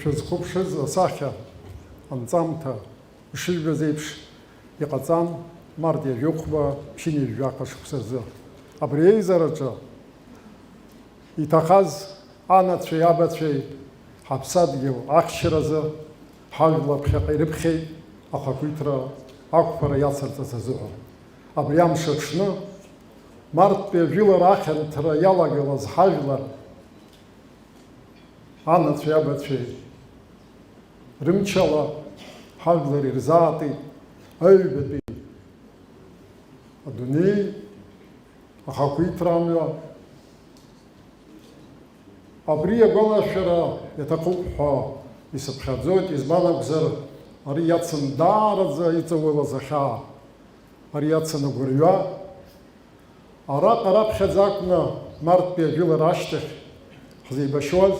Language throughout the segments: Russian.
Шәызхәыԥшыз асахьа анҵамҭа ишыжәбаз еиԥш иҟаҵан март иажәохәба ԥшьыни жәаха шықәсазы. Абри еизараҿы иҭахаз анацәеи абацәеи ҳаԥсадгьыл ахьчаразы ҳажәлар ԥхьаҟа ирыԥхьеит ахақәиҭра ақәԥара иацырҵаз азыҳәан. Абри амш аҽны марттәи ажәылара ахьанҭара иалагылаз ҳажәлар анацәеи абацәеи рымчала ҳажәлар ирзаатит аҩбатәи адунеи ахақәиҭра амҩа. Абри агәалашәара иаҭахуп ҳәа исыԥхьаӡоит, избан акәзар, ари иацын даараӡа иҵауалаз ахьаа, ари иацын агәырҩа, араҟа раԥхьаӡа акәны Мартәи ажәылара ашьҭахь ҳзеибашьуаз,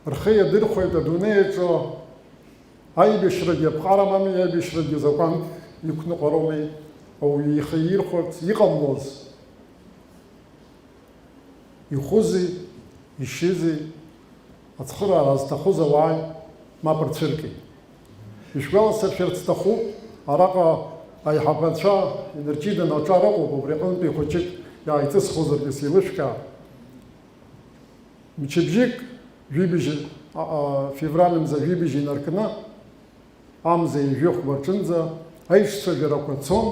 рхы иадырхәеит адунеиаҿы аибашьрагьы аԥҟарамами, аибашьрагьы закәанк иқәныҟәароуми, ауаҩы ихы ирхәарц иҟамлоз. Ихәызи, ишьызи, ацхыраара зҭахыз ауааи мап рцәыркит. Ишәгәаласыршәарц сҭахуп, араҟа аиҳабацәа инырҷиданы аҿар ыҟоуп, убри аҟынтәи хәыҷык иааиҵысхозаргьы сеилышәкаа. Мчыбжьык февраль мза жәибжь инаркны, амза ижәыхәба аҿынӡа аишцәажәарақәа цон,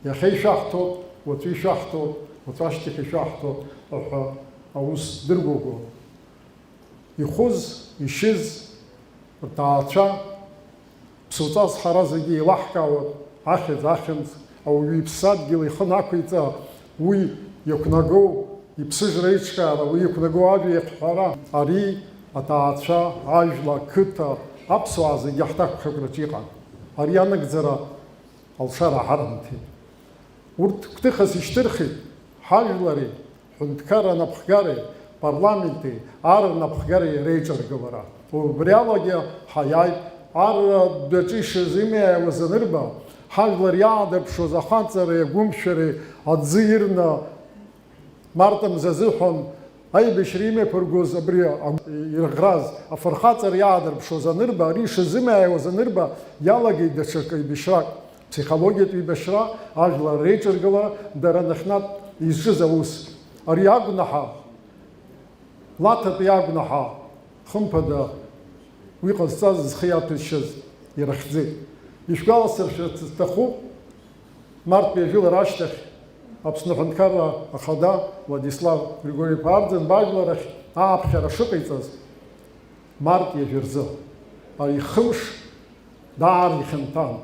иахьа ишәаҳҭоуп, уаҵәы ишәаҳҭоуп, уаҵәы ашьҭахь ишәаҳҭоуп ҳәа аус дыргәыӷуа. Ихәыз, ишьыз, рҭаацәа, ԥсуҵас ҳара зегьы еилаҳкаауа, ахьӡ, ахьымӡ, ауаҩы иԥсадгьыл ихы нақәиҵа, уи иақәнагоу иԥсыжра еиҿкаара, уи иақәнагоу ажәа иахҳәара, ари аҭаацәа, ажәла, ақыҭа, аԥсуаа зегьы ҳҭакԥхьакраҿы иҟан. Ари анагӡара алшара ҳарымҭеит. Урҭ гәҭыхас ишьҭырхит ҳажәлари, ҳҳәынҭқарра напхгареи, парламенти, ар напхгареи реиҿаргылара. Убри алагьы ҳаиааит, ар дәаҿы ишазимааиуаз анырба, ҳажәлар иаадырԥшуаз ахаҵареи, агәымшәареи аӡы ирны Март мза азыҳәан аибашьра имеиԥыргоз абри ирӷраз афырхаҵара иаадырԥшуаз анырба, ари ишазымааиуаз анырба, иалагеит даҽак еибашьрак, ԥсихологиатә еибашьра, ажәлар реиҿаргылара, дара нахьнатә изҿыз аус. Ари агәнаҳа, лаҭатәи агәнаҳа, хымԥада уи ҟазҵаз зхы иаҭәазшьаз ирыхьӡеит. Ишәгәаласыршәарц сҭахуп, Мартәи ажәылара ашьҭахь Аԥсны аҳәынҭқарра ахада Владислав Григорий-иԥа Ардын бажәларахь ааԥхьара шыҟаиҵаз Март иажәырзы. Ари хымш даара ихьанҭан.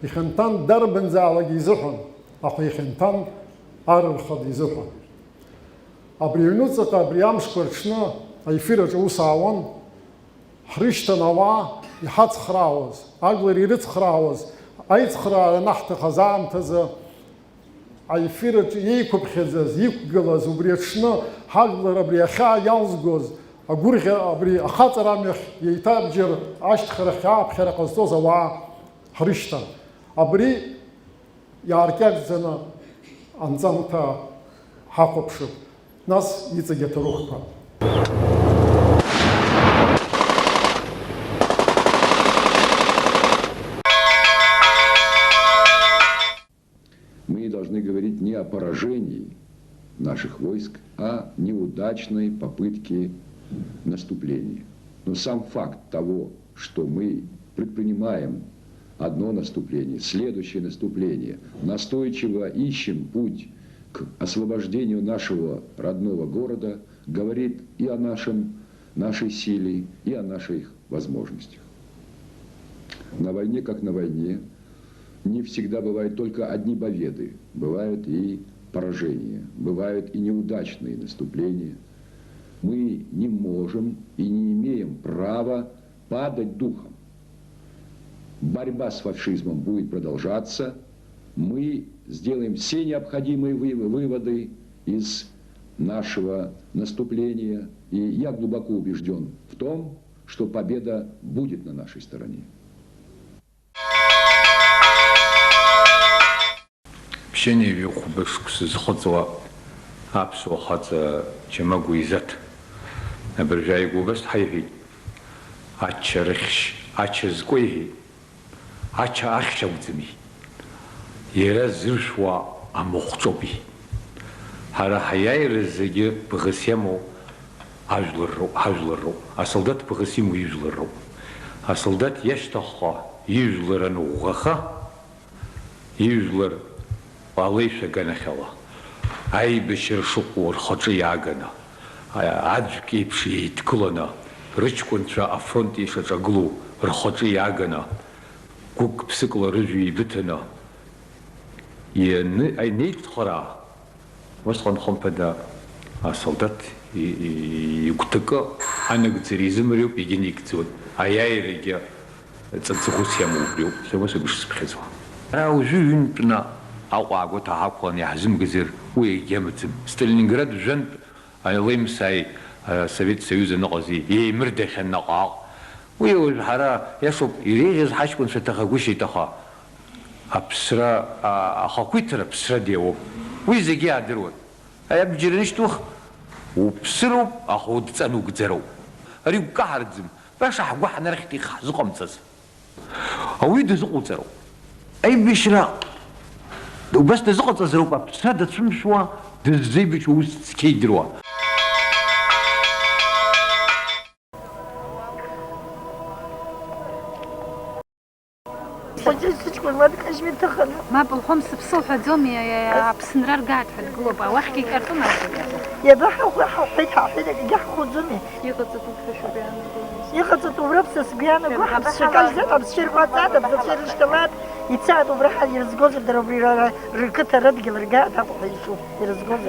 Ихьанҭан дарбанзаалакгьы изыҳәан, аха ихьанҭан арырхада изыҳәан. Абри аҩнуҵаҟа, абри амшқәа рҽны аефир аҿы ус аауан, ҳрышьҭан ауаа иҳацхраауаз, ажәлар ирыцхраауаз, аицхраара анаҳҭахаз аамҭазы аефир аҿы еиқәыԥхьаӡаз, иқәгылаз, убри аҽны ҳажәлар абри ахьаа иалзгоз, абри ахаҵара амҩахь еиҭабџьар ашьҭхарахь ааԥхьара ҟазҵоз ауаа ҳрышьҭан. Абри иааркьаҿӡаны анҵамҭа ҳахәаԥшып. Нас иҵегь аҭоурыхқәа. Мы должны говорить не о поражении наших войск, а неудачной попытке наступления. Но сам факт того, что мы предпринимаем одно наступление, следующее наступление, настойчиво ищем путь к освобождению нашего родного города, говорит и о нашей силе, и о наших возможностях. На войне, как на войне, не всегда бывают только одни победы, бывают и поражения, бывают и неудачные наступления. Мы не можем и не имеем права падать духом. Борьба с фашизмом будет продолжаться. Мы сделаем все необходимые выводы из нашего наступления. И я глубоко убежден в том, что победа будет на нашей стороне. Пшени вихубышк сызхоцва апсо хаца чемагу изат. Набржай губас хайви. Ача рихш, ача згойги. Ача ахшавдзми. Ера зыршва амохцоби. Хара хаяйры зеги бгасему ажлыру. А солдат бгасиму ижлыру. А солдат яштаха ижлыран угаха. Ижлыр Алейша ганахала. Аибашьра шыҟоу рхаҿы иааганы, аӡәк еиԥш еидкыланы, рыҷкәынцәа афронт ишаҿагылоу рхаҿы иааганы, гәык-ԥсыкла рыжәҩа еибыҭаны, неидхара, усҟан хымԥада асолдат игәҭакы анагӡара рыуп егьины игӡоит, аиааирагьы ҵаҵӷәыс иамоуп, шәа сыбышсыԥхьаӡо. Ара уажәы ҩынтәны аҟәаагәа ҭаҳақәланы иаҳзымгазар уи егьамаӡам. Сталинград жәантә алемсааи Совет Союз аныҟази еимырдахьан наҟ-ааҟ. Уи уажә ҳара иашоуп иреиӷьыз ҳаҷкәынцәа ҭахагәышьеит, аха аԥсра ахақәиҭра аԥсра диауп. Уи зегьы иаадыруан. Абџьар анышьҭух уԥсыроуп, аха удҵан угӡароуп. Ари укаҳарӡым, баша ҳгәы ҳнархьт ихзыҟамҵаз. Ауаҩы дазыҟоуҵароуп. Аибашьра убас дазыҟаҵазароуп, аԥсра дацәымшәуа, дыззеибашьуа ус цқьа идыруа. ما بالهم سبصوحة دومي بسنرار قاعد في القلوب واحكي كرتون يا بحا وحيد جح خذني يقطط وربس بيانا بس شكل زاد بس شركات زاد بس شر اشتغلات يتساعدوا برحل يرزقوز ضربي ركت الرد رجع تاخذ يشوف يرزقوز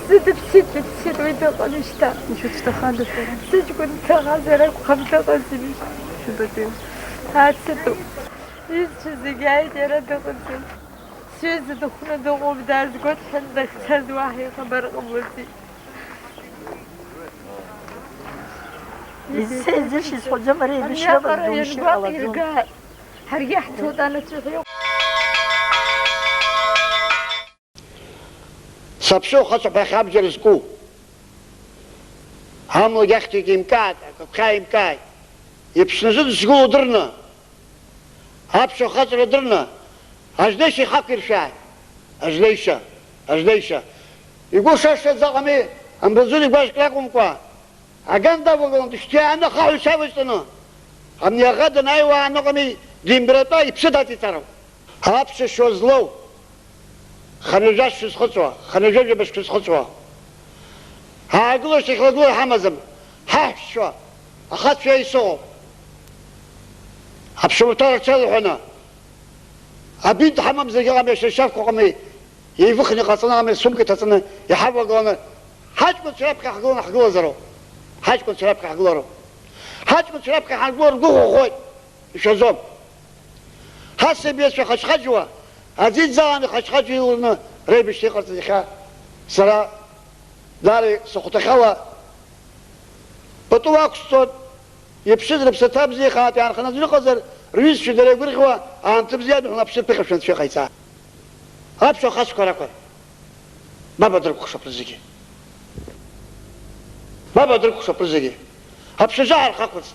بسيت وين قلشت شو تخلف سج كنت غازر وخمسة قسمي شو بدي هات ستو زجاج يا رد قلت سوز دخنا دقوم دارز قلت حندك تهز واحد خبر قبلتي زيش يسوي مري بشرب الدوش على طول هرجع تود أنا تروح سبسو خاصة بخاب جلسكو هم وجحتي كيمكات كاي يبسنزد سكو درنا هابشو خاطر درنا أجديش يخاكر شاي أجديشة يقول شاشة زغمي أم بزوني باش كلاكم كوا أجندا بقول تشتي أنا خاوي شاوستنا أم يغادن أيوة أنا قمي ديمبرتا يبسداتي ترى هابش شو زلو خنجاش في الخطوة خنجاش باش في الخطوة هاقولش يخلقوا حمزم هاشوا أخذ فيها يسوق هبشو ترى تشلو هنا أبيد حمام زي قام يشوف قامي يفخني قصنا من سمكة تصنا يحاول قانا حاج كنت شربك حقول زرو حاج كنت شربك حقول حاج كنت شربك حقول جوه خوي شو زوم حاسب يسوي خشخجوا أزيد زان خشخج يقولنا ريب الشيخ ارتدخا سرا داري سقط خوا بتوقع صوت يبشر بستاب زي خاطي عن خنا زي قزر رئيس في دري برخوا عن تبزياد هنا بشر بخشن في خيسا هابشو خاص كراكر ما بدرك خشب رزقي ما بدرك خشب رزقي هابشو جار خاكوس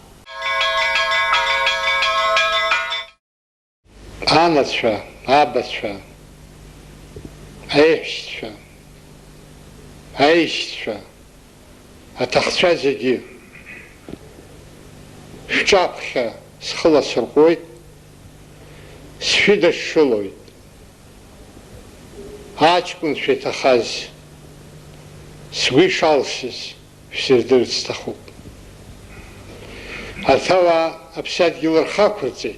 أنا شو أبد شو عيش شو أتخشى زيجي شابخة سخلص القوي سفيد الشلوي هاجكون في تخاز سوي شالسز في سردر تستخو أثوا أبساد جلر خاكورتي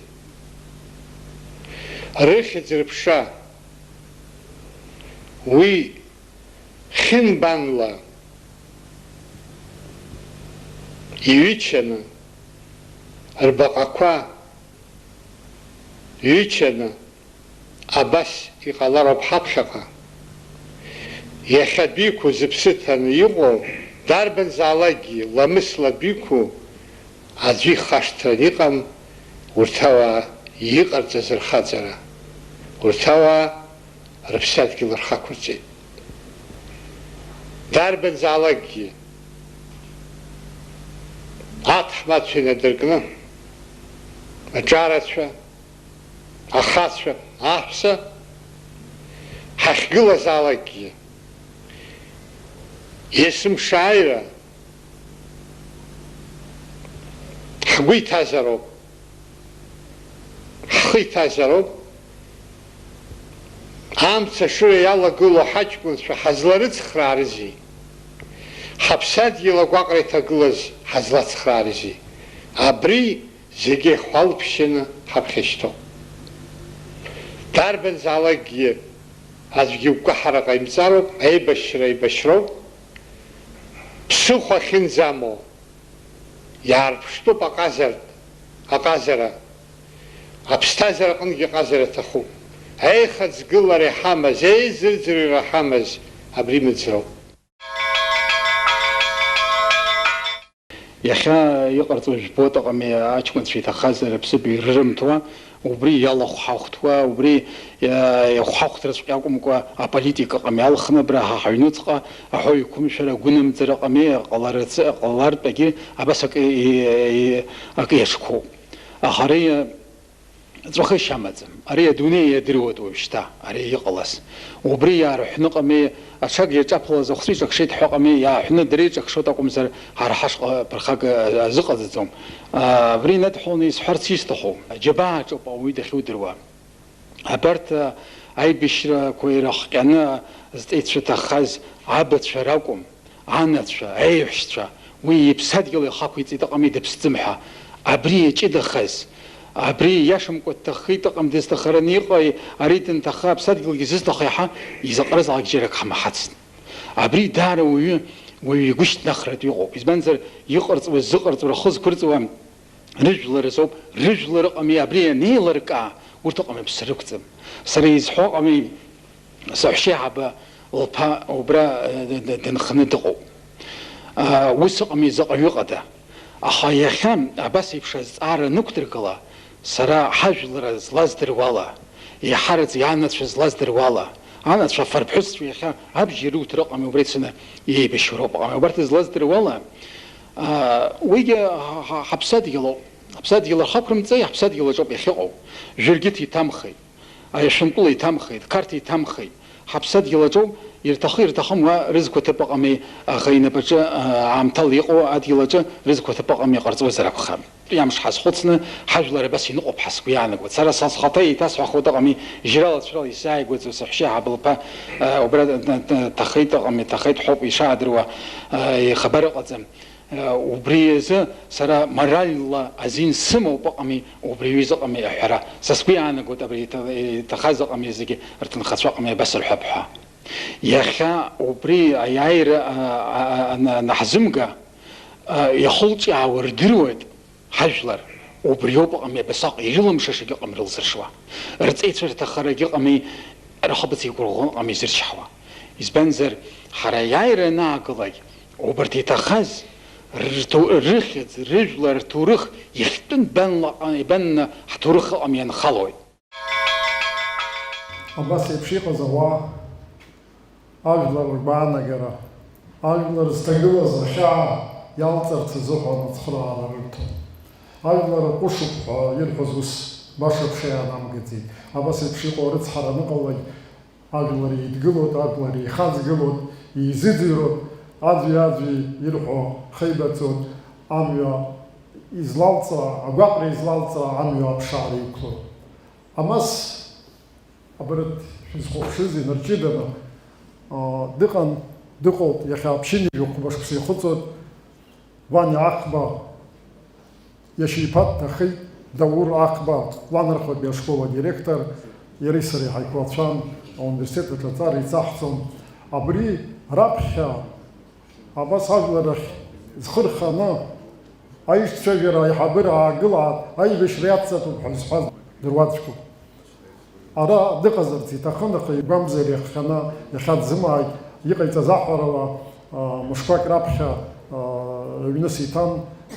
ريخي دربشا وي خين بانلا يويتشنا البقاقوا يويتشنا أباس يقالر بحبشقا يخبيكو زبستان يغو داربن زالاجي لمسلا بيكو أزي خاشتريقم ورتوا يقرز الخزرة ورتوا ربسات كيلر خاكورتي داربن زالاجي أحمد فينا درقنا أجارت شو أخاص شو أحسا حشقل زالاجي اسم شاعرة حقوي تازرو حقوي تازرو عام تشوي يلا قولوا حجكم شو حزلرت خرارزي حبسات يلا قاقري تقلز حزلات خرارزي أبري زيجي خوال بشينا حبخشتو داربن زالاجي أزجيو كحرق إمزارو أي بشرو بسوخ خنزامو иаарԥштәуп аҟазара, аԥсҭазаара аҟынгьы аҟазара аҭахуп. Аихаӡгылара иҳамаз, еизырӡырҩра ҳамаз абри мыӡроуп. Иахьа иҟарҵо жәбоит аҟами аҷкәынцәа иҭахаз рыԥсыԥ ирырымҭуа, убри иалахәҳахәҭуа, убри иахәҳахәҭраҵәҟьа акәымкәа аполитика аҟами алхныбра ҳаҩнуҵҟа аҳәоу иқәымшәара агәынамӡара аҟами ҟалартәгьы абас акы иаҿқәоуп. Аха ари ҵәахышьа амаӡам. Ари адунеи иадыруеит уажәшьҭа, ари иҟалаз. Убри иаарҳәны аҟами аҽак иаҿаԥлаз ахәҵәы иҿакшеит ҳәа аҟами иааҳәны дара иҿакшоит акәымзар ҳара ҳашҟа ԥырхак азыҟаҵаӡом. Абри надҳәаланы исҳәарц исҭаху џьабааҿоуп ауаҩы дахьудыруа. Абарҭ аибашьрақәа ирахҟьаны зҵеицәа ҭахаз абацәа ракәым, анацәа, аеҳәшьцәа, уи иԥсадгьыл ихақәиҵеит аҟами дыԥсӡым ҳәа. Абри иаҷыдахаз, абри иашамкәа дҭахеит аҟам дызҭахараны иҟои, ари дынҭаха аԥсадгьылгьы зызҭахо иаҳа изаҟарызаалак џьарак ҳамаҳацт. Абри даара уаҩы игәышьҭнахратә иҟоуп. Избанзар иҟарҵуа зыҟарҵуа рхы зқәырҵуа рыжәлар азоуп. Рыжәлар аҟами абри анеилыркаа урҭ аҟами ԥсы рықәӡам. Сара изҳәо аҟами саҳәшьеиҳаба лԥа убра дынханы дыҟоуп. Ус аҟами заҟаҩ ыҟада. Аха иахьа абас еиԥш азҵаара нықәдыргыла, сара ҳажәлара злаздыруала, иаҳараӡа ианацәа злаздыруала, анацәа афарԥҳәысцәа иахьа абџьар руҭар аҟами убра ицаны иеибашьроуп аҟами. Убарҭ злаздыруала, уигьы ҳаԥсадгьылоуп. Аԥсадгьыл рхақәрымҵеи ҳаԥсадгьыл аҿоуп иахьыҟоу. Жәыргьыҭ иҭамхеит, шәынтәыла иҭамхеит, қарҭ иҭамхеит. Ҳаԥсадгьыл аҿоуп ирҭахым уа рызқәа ҭыԥ аҟами, аха инапаҿы аамҭала иҟоу адгьыл аҿы рызқәа ҭыԥ аҟами иҟарҵуазар акәхап. Иамш ҳазхәыцны ҳажәлар абас иныҟоуп ҳа сгәы иаанагоит. Сара схаҭа еиҭасҳәахуеит аҟами жьрала-цәрала исааигәаӡоу саҳәшьеиҳаба лԥа убра ҭахеит аҟами, ҭахеит ҳәоуп ишаадыруа ихабар ыҟаӡам. Убри азы сара моральла азин сымоуп аҟами, убри аҩыза аҟами аҳәара. Са сгәы иаанагоит абри иҭахаз аҟами зегьы рҭынхацәа аҟами абас рҳәап ҳәа. Иахьа убри аиааира наҳзымга иахылҿиаауа рдыруеит ҳажәлар. Убри ауп аҟами абасаҟ ирылымшашагьы аҟами рылзыршуа. Рҵеицәа рҭахарагьы аҟами рхыбыц игәырӷьо аҟами изырчҳауа. Избанзар ҳара аиааира анаагылак убарҭ иҭахаз рыхьӡ, рыжәлар рҭоурых иахьтәын ибанны ҳҭоурых аҟами ианхалоит. Абас еиԥш иҟаз ауаа ажәлар ргәаанагара, ажәлар зҭагылаз ахьаа иалҵырц азыҳәан ацхыраара рырҭон. Ажәлар ҟәышуп ҳәа ирҳәоз ус баша ԥшьа иаанамгаӡеит. Абас еиԥш иҟоу арыцҳара аныҟалалак ажәлар еидгылоит, ажәлар еихаҵгылоит, еизыӡырҩуеит, аӡәи ирҳәо хеибаҵоит, амҩа излалҵра, агәаҟра излалҵра амҩа аԥшаара иқәлоит. Амас абарҭ шәызхәаԥшыз инарҷыданы дыҟоуп иахьа аԥшьынҩажәа башқәса ихәыҵоит Ваниа Аҟба, иашьа иԥа дҭахеит, Даур Аҟба, ланархәатәи ашкол адиректор, иареи сареи ҳаиқәлацәан, ауниверситет аҿаҵара иҵаҳҵон. Абри раԥхьа абас ажәлар рахь зхы рханы аишьцәажәара аиҳабыра аагылаат, аибашьра иацҵатәуп ҳәа зҳәаз дыруаӡәкуп. Ара дыҟазарц иҭахын, аха игәамзар иахҟьаны иахьа дзымааит, иҟаиҵаз аҳәарала мышқәак раԥхьа аҩны сиҭан,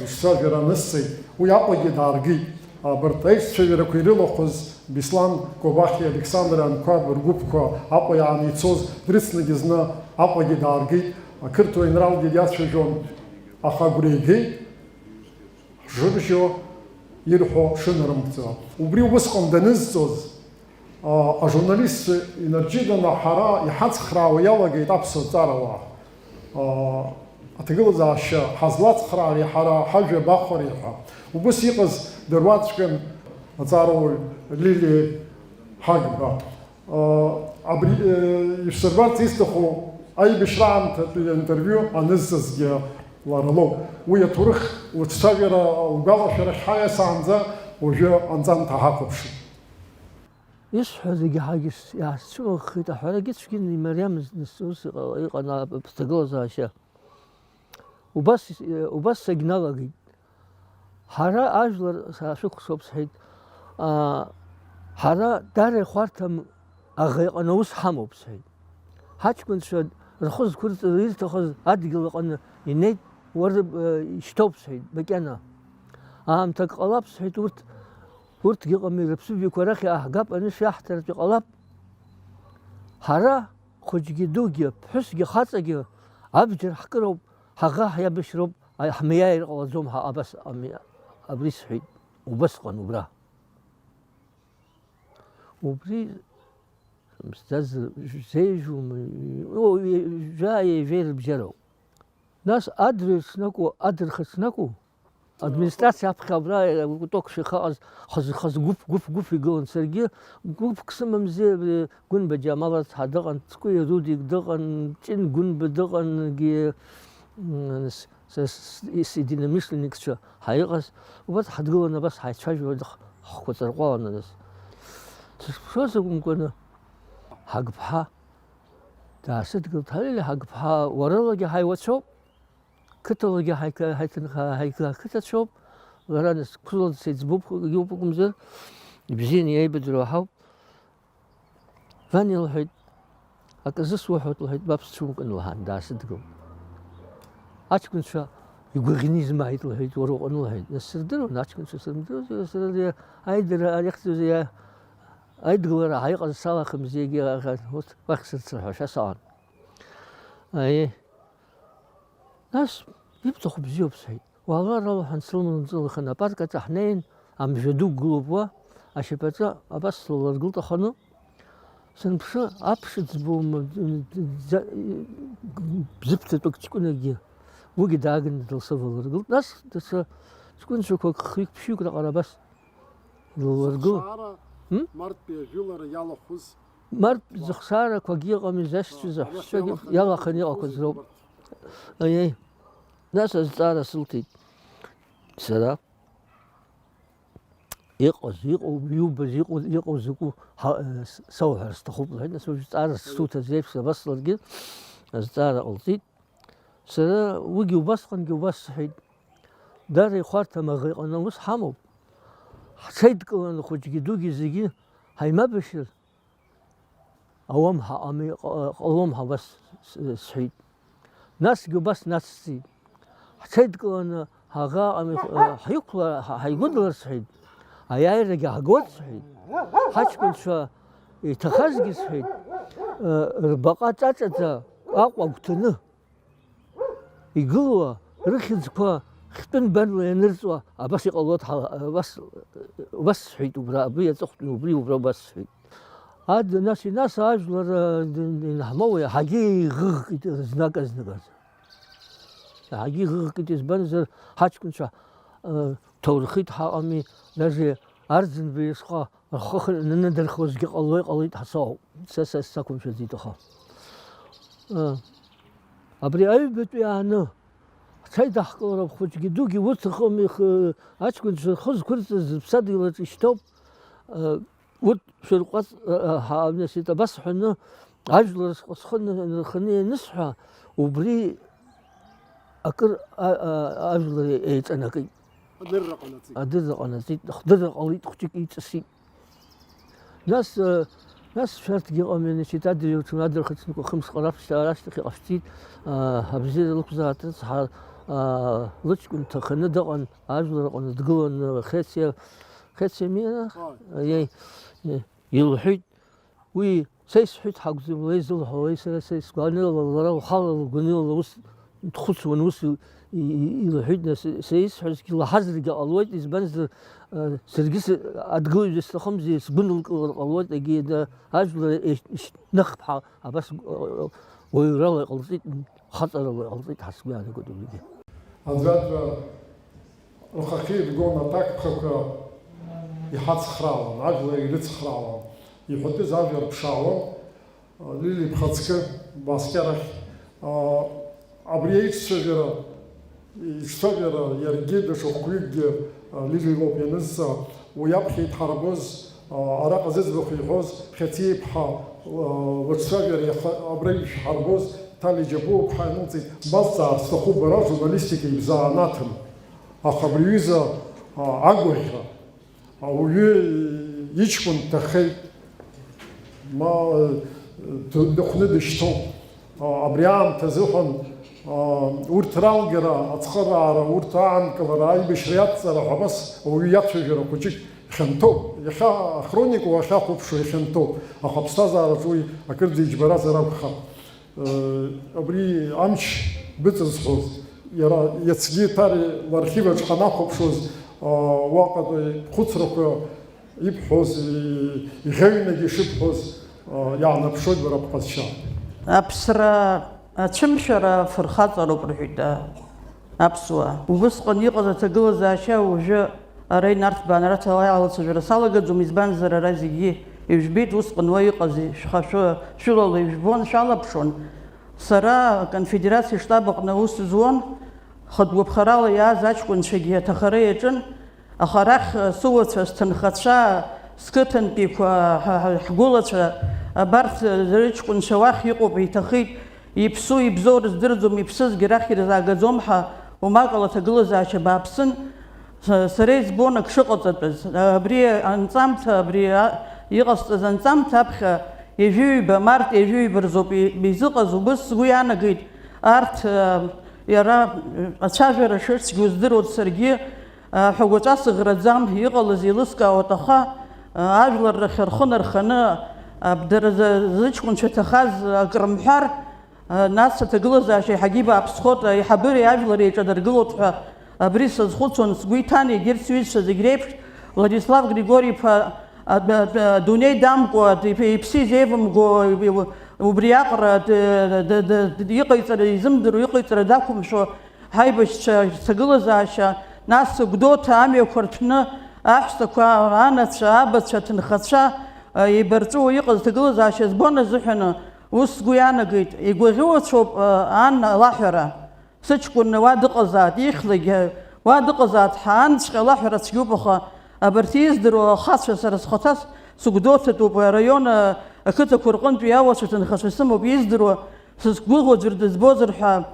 ишьцәажәара нысҵеит, уи Аҟәагьы дааргеит. Абарҭ аишьцәажәарақәа ирылахәыз Беслан Кобахи, Александр Анқәаб ргәыԥқәа Аҟәа иааны ицоз дрыцныгьы зны Аҟәагьы дааргеит, ақырҭуа аинралгьы диацәажәон, аха агәра игеит ҳжыржьо ирҳәо шынарымгӡо. Убри усҟан данызҵоз ажурналистцәа инарҷыданы ҳара иҳацхраауа иалагеит аԥсуа ҵарауаа. Аҭагылазаашьа ҳазлацхраари ҳара ҳажәа бахәари ҳәа. Убыс иҟаз дыруаӡәкын аҵарауаҩ Лилиа Ҳагба. Абри ишсырбарц исҭаху аибашьраамҭатәи аинтервиу анызҵазгьы лара лоуп. Уи аҭоурых лыҿцәажәара лгәалашәарахь ҳаиасаанӡа уажәы анҵамҭа ҳахәаԥшит. Исҳәо зегьы ҳагьы иаасцәымыӷхеит, аҳәарагьы цәгьаны имариамызт ус иҟан аԥсҭагылазаашьа. Убас сагьналагеит. ҳара ажәлар шәықәсоуп сҳәеит, ҳара дара ихәарҭам аӷа иҟны аус ҳамоуп сҳәеит. Ҳаҷкәынцәа рхәы зқәырҵаз ирҭахыз адгьыл аҟны инеит, уара ишьҭоуп сҳәеит, макьана. Аамҭак ҟалап сҳәеит, урҭгьы ыҟами, рыԥсыжәҩақәа арахь иааҳгап, анышә иаҳҭаратә иҟалап. Ҳара хәыҷгьы дугьы, ԥҳәысгьы хаҵагьы абџьар ҳкыроуп, ҳаӷа ҳиабашьроуп, ҳмиааир ҟалаӡом ҳа абас абри сҳәеит, убасҟан убра. Убри жәаеижәеи рыбжьароуп. Нас адырҩаҽныку, адырхаҽныку, администрациа аԥхьа абра кәток шихаҟаз хаз гәыԥ игылан, саргьы гәыԥк сымамзи, Гәынба Џьамал ацҳа дыҟан, Ҵкәи Рудик дыҟан, Ҷын Гәынба дыҟангьы, единомышленникцәа ҳаиҟаз, убас ҳадгылан абас ҳаицәажәауа ҳхәқәа ҵарҟәаланы нас. Сышԥшуаз акәымкәаны, Ҳагԥҳа даасыдгылт, ҳалели Ҳагԥҳа, уаралагьы ҳаиуацәоуп, қыҭалагьы ҳақыҭацәоуп, лара нас қәылаӡа сеиҵбуп иоуп акәымзар, ибзианы иаибадыруа ҳауп. Ваниа лҳәеит, аказы суҳәоит лҳәеит, мап сцәумкын лҳәан, даасыдгылт. Аҷкәынцәа игәаӷьны измааит лҳәеит, уара уҟны лҳәеит. Нас сырдыруан, аҷкәынцәа сырдыруан, сара аидара арехӡа аидгылара ҳаиҟаз салахымзи, егьи уахь сырцырҳәашәа саҟан. Нас ибҭаху бзиоуп сҳәеит. Уаала ара лҳәан сылманҵылахын, апарк аҿы ҳнеин, амжәа ду гылоуп уа, ашьапаҿы абас слалыргылт аханы. Санԥшы, аԥшыӡба бзыԥҭатәык ҷкәынакгьы уигьы дааганы дылсывалыргылт. Нас даҽа ҷкәынцәақәак хҩык-ԥшьҩык раҟара абас илалыргыло. Марттәи ажәылара иалахәыз, Марттәи зыхшаарақәагьы ыҟами, зашьцәа заҳәшьцәагьы иалаханы иҟақәаз роуп. Нас азҵаара сылҭеит сара, иҟаз, иубаз, иҟоу закәу сауҳәар сҭахуп лҳәеит. Нас азҵаара сшуҭаз еиԥш абас ларгьы азҵаара ҟалҵеит. Сара уигьы убасҟангьы убас сҳәеит, дара ихәарҭам аӷа иҟны аус ҳамоуп. Ҳҽеидкыланы хәыҷгьы дугьы зегьы ҳаимабашьыр ауам ҟалом ҳа абас сҳәеит. Насгьы убас нацсҵеит. Ҳҽеидкыланы ҳаӷа ҳаигәыдлар сҳәеит, аиааирагьы ҳагоит сҳәеит. Ҳаҷкәынцәа иҭахазгьы сҳәеит, рбаҟа ҿаҿаӡа Аҟәа агәҭаны игылуа рыхьӡқәа хьтәын банла ианырҵуа абас иҟалоит, убас сҳәеит, убра абри аҵыхәтәаны убра убас сҳәеит. Нас ажәлар инҳмоуа иаҳагьы еиӷыӷкит знак-азныказ. Иаҳагьы еиӷыӷкит, избанзар ҳаҷкәынцәа ҭоурыхит ҳаҟами, даже Арӡынба ишҟа рхы нанадырхуазгьы ҟалеит ҳасоуп. Са сақәымшәаӡеит аха. Абри аҩбатәи ааны ҳҽеидаҳкылароуп, хәыҷгьы дугьы урҭ рҟыми, аҷкәынцәа рхы зқәырҵаз рыԥсадгьылаҿ ишьҭоуп. Урҭ шәырҟәаҵ ҳаамнасит, абас ҳәаны ажәлар схы нырханы ианысҳәа, убри акыр ажәлар еиҵанакит. Адырра ҟанаҵеит, хдырра ҟалеит, хәҷык иҵысит. Нас шәарҭгьы ыҟами, адырхаҽныкәа хымсҟа рашьҭахь иҟашәҵеит, абзиара лықәзаат рыцҳа лыҷкәын дҭаханы дыҟан, ажәлар аҟны дгылан, Хециа Мира илҳәеит, уи са исҳәеит ҳакәзар, уа изылҳәо, уа сара сгәаныла, лара лхала лгәаныла ус дхәыцуан, ус илҳәеит. Са исҳәозгьы лаҳазаргьы ҟалуеит, избанзар саргьы адгылаҩ сҭахымзи, сгәы нылкылар ҟалуеит, егьи ажәлар ишьҭныхԥҳа абас уаҩрала иҟалҵеит, хаҵарала иҟалҵеит ҳасгәы иаанагоит убригьы. Аӡәаӡәа рхахьы иргон аҭакԥхақәа иҳацхраауан, ажәлар ирыцхраауан, иҳәатәыз ажәлар ԥшаауан, Лили бхаҵкы баскьарахь абри еиҿцәажәара иаргьы даҽа Лили лоуп ианызҵа, уи аԥхьа иҭҳарбоз, араҟа зыӡбахә иҳәоз Хьаțiеиԥҳа лыҿцәажәара абра ишҳарбоз Ҭалеи Џьабоуԥҳа ианылҵеит, базҵаар сҭахуп бара журналистика ибзаанаҭым, аха абри аҩыза агәаӷьра, ауаҩы иҷкәын дҭахеит, ма дыхәны дышьҭоуп. Абри аамҭазыҳәан урҭ ралгара, ацхыраара, урҭ аанкылара, аибашьра иадҵара ҳәа абас ауаҩы иацәажәара хәыҷык ихьанҭоуп. Иахьа ахроника уахьахәаԥшуа ихьанҭоуп. Аха аԥсҭазаараҿ уи акырӡа иџьбаразар акәхап. Абри амч быҵызҳәоз, иара иацгьы тари лархиваҿ ҳанахәаԥшуаз уаҟатәи хәыцрақәа ибҳәоз, иӷьаҩнагьы ишыбҳәоз иаанаԥшуеит бара бҟазшьа. Аԥсра ацәымшәара фырхаҵароуп рҳәеит аԥсуаа. Убысҟан иҟаз аҭагылазаашьа уажәы ара инарҭбаан, ара алацәажәара салагаӡом, избанзар ара зегьы ижәбеит, усҟан уа иҟази, шәылала ижәбон, шәалаԥшуан. Сара аконфедерациа штаб аҟны ус зуан, хатәгәаԥхарала иааз аҷкәынцәагьы аҭахара иаҿын, аха арахь сыуацәа, сҭынхацәа, сқыҭантәиқәа, ҳгәылацәа, абарҭ рыҷкәынцәа уахь иҟоуп, иҭахит, иԥсу ибзоу рыздырӡом, иԥсызгьы рахь ирзаагаӡом ҳәа умакала аҭагылазаашьа бааԥсын, сара избон ак шыҟаҵатәыз. Абри анҵамҭа, абри иҟасҵаз анҵамҭа аԥхьа ежәыҩба, март ежәыҩба рзоуп изыҟаз, убыс сгәы иаанагеит арҭ иара ацәажәара шырцгьы уздыруаз саргьы ҳәагәаҵәа сыӷраӡам, иҟалаз еилыскаауеит, аха ажәлар рахь рхы нарханы дара зыҷкәынцәа ҭахаз акрымҳәар, нас аҭагылазаашьа иаҳагьы бааԥсхоит, аиҳабыреи ажәлари еиҿадыргылоит ҳәа абри сазхәыцуан, сгәы иҭан егьырҭ сҩызцәа зегь реиԥш, Владислав Григорий-иԥа дунеи дамкәа, иԥсы изеивымго, убри аҟара иҟаиҵара изымдыруа, иҟаиҵара дақәымшәо ҳаибашьцәа ҭагылазаашьа, нас Гәдоуҭа амҩақәа рҭәны аҳәсақәа, анацәа, абацәа, аҭынхацәа еибарҵәыуа иҟаз ҭагылазаашьа збон азыҳәаны ус сгәы иаанагеит. Игәаӷьуацәоуп ан алаҳәара. Сыҷкәын уа дыҟазаат, ихьлагьы уа дыҟазаат, анҵәҟьа алаҳәара цәгьоуп, аха абарҭ издыруа ахацәа сара схаҭас сыгәдоуҭатәуп, араион ақыҭақәа рҟынтә иауацәа ҭынхацәа сымоуп, издыруа сызгәыӷуа ӡәыр дызбозар ҳәа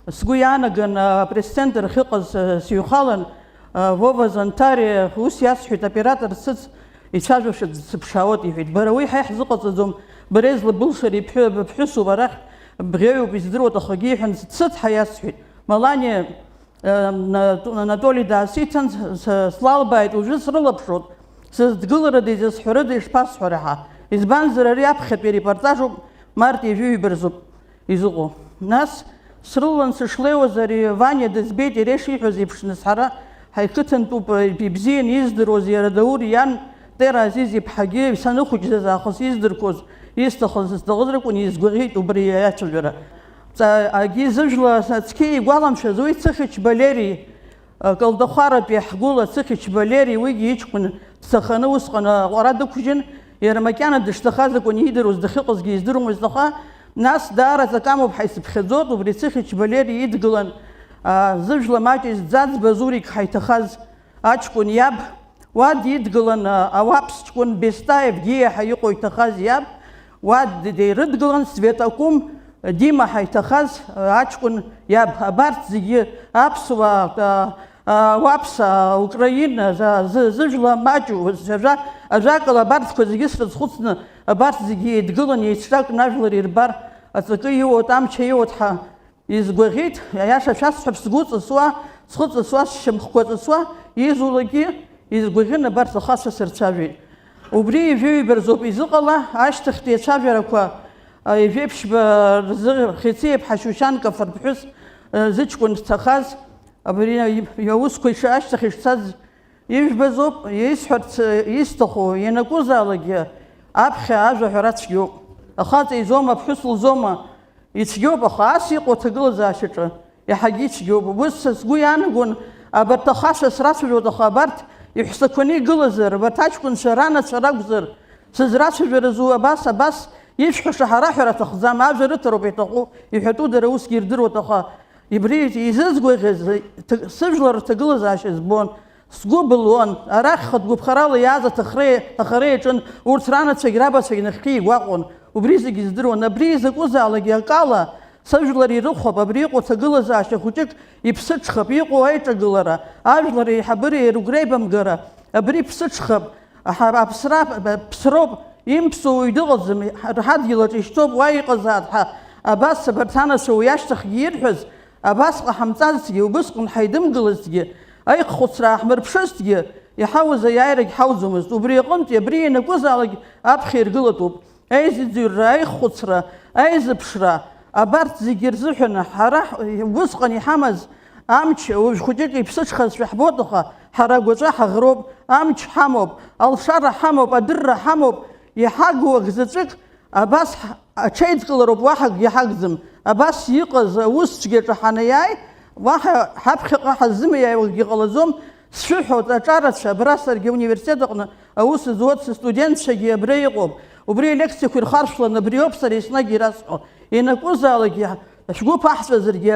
сгәы иаанаган апресс-центр ахьыҟаз сыҩхалан, Вова Зонтари ус иасҳәеит, оператор сыц ицәажәаша дсыԥшаауеит иҳәеит. Бара уи ҳа иҳзыҟаҵаӡом, бара излабылшари бԥҳәысуп, арахь бӷьаҩуп издыруеит, ахагьы иҳәан сыҭ-ҳа иасҳәеит. Малани Анатолий даасиҭан, слалбааит, уажәы срылаԥшуеит, сыздгыларада, изысҳәарыда, ишԥасҳәара ҳа. Избанзар ари аԥхьатәи арепортажуп, март ежәыҩба рзоуп изыҟоу. Нас срылан сышлеиуаз ари Ваниа дызбеит, иара ишиҳәоз еиԥшны ҳара ҳаиқыҭантәуп, ибзиан издыруаз иара Даур иан Тера Азиз иԥҳагьы саныхәыҷӡаз аахыс издырқәоз, исҭахыз зҭахыз изгәаӷьит убри аиацәажәара. Агьы зыжәла цқьа игәаламшәаз уи Цыхич Валери, Калдахәаратәи ҳгәыла Цыхич Валери, уигьы иҷкәын дҭаханы усҟан аҟәара дықәжьын, иара макьана дышҭахаз акәын иидыруаз, дахьыҟазгьы издыруамызт, аха нас даараӡа камоуп ҳаисыԥхьаӡоит, убри Цыхич Валери идгылан зыжәла маҷ зӡаӡба Зурик ҳаиҭахаз аҷкәын иаб, уа дидгылан ауаԥс ҷкәын Бестаев Гиа ҳәа иҟоу иҭахаз иаб, уа деирыдгылан Светакәым Дима ҳаиҭахаз аҷкәын иаб. Абарҭ зегьы аԥсуаа, ауаԥс, Украина, зыжәла маҷу, ажәакала абарҭқәа зегьы срызхәыцны, абарҭ зегьы еидгылан, еицҿакны ажәлар ирбар, аҵакы иуоут, амча иуоут ҳәа изгәаӷьит. Аиаша шәасҳәап, сгәы ҵысуа, схы ҵысуа, сшьамхқәа ҵысуа, изулагьы изгәаӷьын, абарҭ ахацәа сырцәажәеит. Убри ежәыҩба рзоуп изыҟала, ашьҭахьтәи ацәажәарақәа ежәеиԥшьба рзы Хециеиԥҳа Шушьанков рԥҳәыс зыҷкәын дҭахаз, абри аусқәа ашьҭахь ишцаз ижәбазоуп, исҳәарц исҭаху ианакәызаалакгьы аԥхьа ажәаҳәара цәгьоуп. Ахаҵа изоума, аԥҳәыс лзоума, ицәгьоуп, аха ас иҟоу аҭагылазаашьаҿы иаҳагьы ицәгьоуп. Убыс сгәы иаанагон абарҭ ахацәа срацәажәоит, аха абарҭ иҳәсақәаны игылазар, абарҭ аҷкәынцәа ранацәа ракәзар, сызрацәажәаразу абас ишәҳәаша ҳараҳәара аҭахӡам, ажәа рыҭароуп иҭаху, иҳәатәу дара усгьы ирдыруеит, аха ибри изызгәаӷьыз сыжәлар рҭагылазаашьа збон, сгәы былуан, арахь хатәгәаԥхарала иааз аҭахара иаҿын, урҭ ранацәагь рабацәагь нахьхьи игәаҟуан, убри зегьы издыруан. Абри закәызаалакгьы акала сажәлар ирыхәап, абри иҟоу аҭагылазаашьа хәыҷык иԥсыҽхап, иҟоу аиҿагылара, ажәлар еиҳабыреи рыгәра еибамгара, абри ԥсыҽхап, ԥсроуп, имԥсу уаҩ дыҟаӡам, ҳадгьылаҿ ишьҭоуп, уа иҟазаат ҳәа, абас абарҭ анацәа уи ашьҭахьгьы ирҳәаз, абас ҟаҳамҵазҭгьы, убысҟан ҳаидымгылазҭгьы, аиххәыцра ааҳмырԥшызҭгьы, иҳауаз аиаарагь ҳауӡомызт. Убри аҟынтәи абри ианакәызаалак аԥхьа иргылатәуп. Аизыӡырҩра, аиххәыцра, аизыԥшра, абарҭ зегьы рзыҳәаны ҳара убысҟан иҳамаз амч уажә хәыҷык иԥсыҽхазшәа ҳбоит аха, ҳара агәаҵәа ҳаӷроуп, амч ҳамоуп, алшара ҳамоуп, адырра ҳамоуп, иҳагу акзаҵәык абас аҽеидкылароуп, уаҳа акгьы ҳагӡам. Абас иҟаз аусцәгьаҿы ҳанаиааи, уаҳа ҳаԥхьаҟа ҳаззымиааиуа акгьы ҟалаӡом. Сшәыҳәоит аҿарацәа, абра саргьы ауниверситет аҟны аус зуаз студентцәагьы абра иҟоуп. Убри алекциақәа ирхаршәланы абри ауп сара еснагь ирасҳәо. Ианакәызаалакгьы шәгәы ԥаҳҵәазаргьы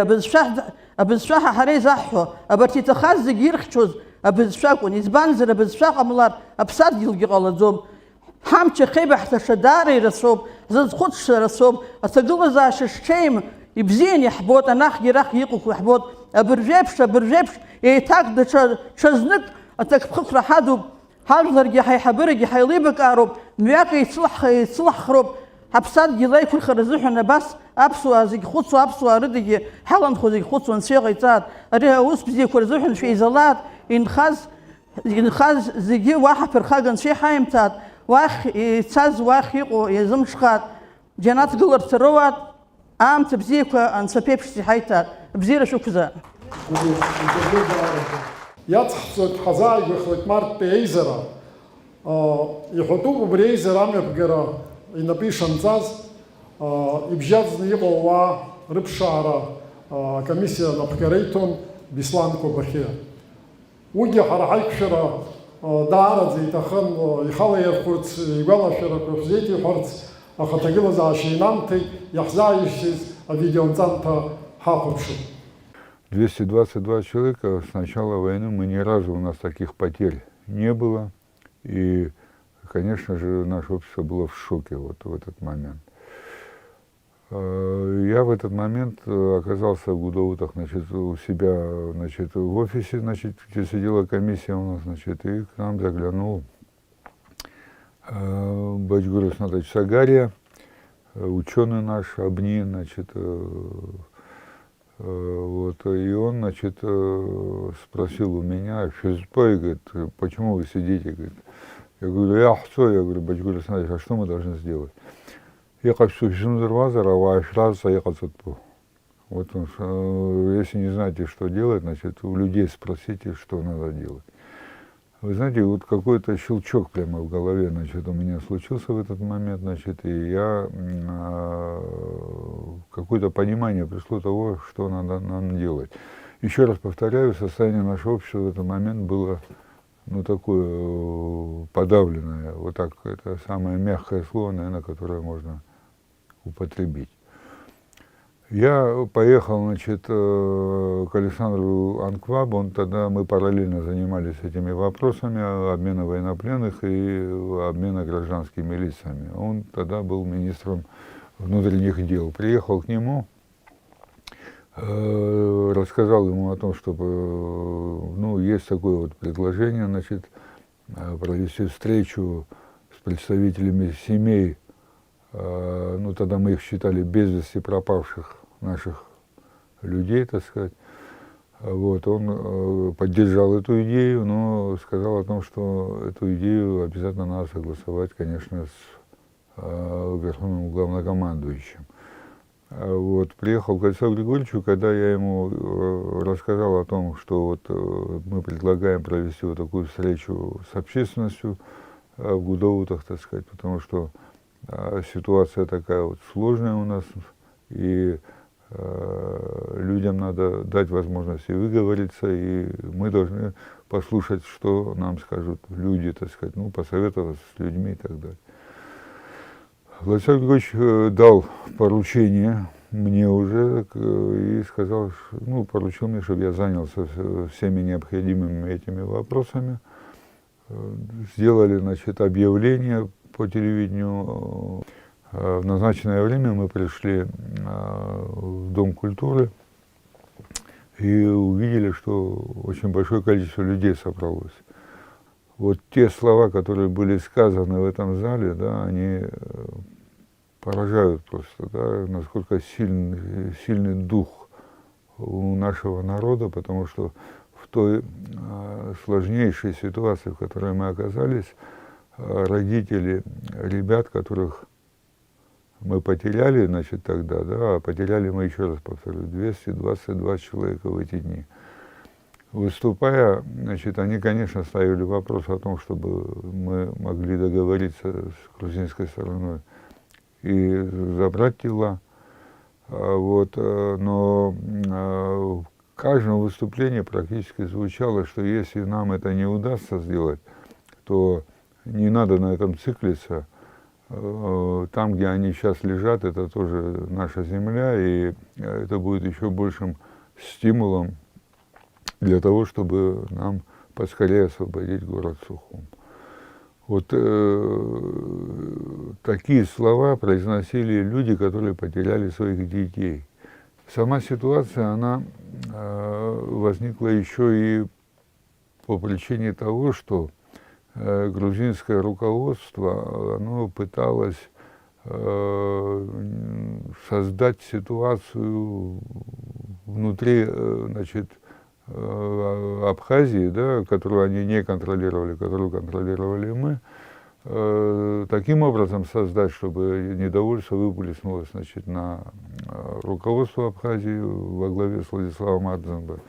абызшәа ҳара изаҳҳәо, абарҭ иҭахаз зегьы ирхьчоз абызшәа акәын. Избанзар абызшәа ҟамлар аԥсадгьылгьы ҟалаӡом. Ҳамч ахьеибаҳҭаша даара ирацәоуп, зыӡхәыцша рацәоуп, аҭагылазаашьа шҽеим ибзиан иаҳбоит, анахьгьы арахь иҟоуп иаҳбоит. Абыржәеиԥш еиҭак ҽазнык аҭакԥхықәра ҳадуп, ҳажәларгьы ҳаиҳабырагьы ҳаилибакаароуп, мҩак еицылаҳхроуп, ҳаԥсадгьыл аиқәырхара азыҳәан абас аԥсуаа зегьы хәыцуа, аԥсуаа рыдагьы ҳаланхо зегьы хәыцуа анцәа иҟаиҵаат. Ари аус бзиақәа рзыҳәан шәеизалаат, инхаз зегьы уаҳа ԥырхага анцәа иҳаимҭаат, уахь ицаз уахь иҟоу иазымҽхаат, џьанаҭ гыларҭа роуаат, аамҭа бзиақәа анцәа ԥеиԥш иҳаиҭаат. Бзиара шәықәзаат. Иаҵҳҵоит ҳазааигәахоит марттәи аизара. Иҳәатәуп убри аизара амҩаԥгара инапы ишанҵаз, ибжьаӡны иҟоу ауаа рыԥшаара акомиссиа анапхгара иҭон Беслан Кәабахьиа. Уигьы ҳара ҳаиқәшәара даараӡа иҭахын ихалаирхәырц, игәалашәарақәа шәзеиҭеиҳәарц, аха аҭагылазаашьа инамҭеит, иаҳзааишьҭыз авидеонҵамҭа ҳахәаԥшып. 222 человека с начала войны, мы ни разу у нас таких потерь не было. И, конечно же, наше общество было в шоке вот в этот момент. Я в этот момент оказался в Гудаутах, значит, у себя, значит, в офисе, значит, где сидела комиссия у нас, значит, и к нам заглянул Бачгур Исматович Сагария, ученый наш, Абни, значит, вот, и он, значит, спросил у меня, говорит, почему вы сидите, говорит. Я говорю, я говорю, Бачгур Исматович, а что мы должны сделать? Я хочу взорваться, вот он, если не знаете, что делать, значит, у людей спросите, что надо делать. Вы знаете, вот какой-то щелчок прямо в голове, значит, у меня случился в этот момент, значит, и я какое-то понимание пришло того, что надо нам делать. Еще раз повторяю, состояние нашего общества в этот момент было, ну, такое подавленное, вот так, это самое мягкое слово, наверное, которое можно употребить. Я поехал, значит, к Александру Анквабу, мы параллельно занимались этими вопросами обмена военнопленных и обмена гражданскими лицами. Он тогда был министром внутренних дел. Приехал к нему, рассказал ему о том, что, ну, есть такое вот предложение, значит, провести встречу с представителями семей, ну, тогда мы их считали без вести пропавших наших людей, так сказать. Вот, он поддержал эту идею, но сказал о том, что эту идею обязательно надо согласовать, конечно, с верховным главнокомандующим. Вот, приехал к Александру Григорьевичу, когда я ему рассказал о том, что вот мы предлагаем провести вот такую встречу с общественностью в Гудаутах, так сказать, потому что ситуация такая вот сложная у нас, и людям надо дать возможность и выговориться, и мы должны послушать, что нам скажут люди, так сказать, ну, посоветоваться с людьми и так далее. Владимир Григорьевич дал поручение мне уже и сказал, ну, поручил мне, чтобы я занялся всеми необходимыми этими вопросами. Сделали, значит, объявление по телевидению, В назначенное время мы пришли в Дом культуры и увидели, что очень большое количество людей собралось. Вот те слова, которые были сказаны в этом зале, да, они поражают просто, да, насколько сильный дух у нашего народа, потому что в той сложнейшей ситуации, в которой мы оказались, родители ребят, которых мы потеряли, значит, тогда, да, а потеряли мы, еще раз повторю, 222 человека в эти дни. Выступая, значит, они, конечно, ставили вопрос о том, чтобы мы могли договориться с грузинской стороной и забрать тела. Вот, но в каждом выступлении практически звучало, что если нам это не удастся сделать, то не надо на этом циклиться. Там, где они сейчас лежат, это тоже наша земля, и это будет еще большим стимулом для того, чтобы нам поскорее освободить город Сухум. Вот такие слова произносили люди, которые потеряли своих детей. Сама ситуация, она возникла еще и по причине того, что грузинское руководство, оно пыталось создать ситуацию внутри, значит, Абхазии, да, которую они не контролировали, которую контролировали мы, таким образом создать, чтобы недовольство выплеснулось, значит, на руководство Абхазии во главе с Владиславом Ардзенбе.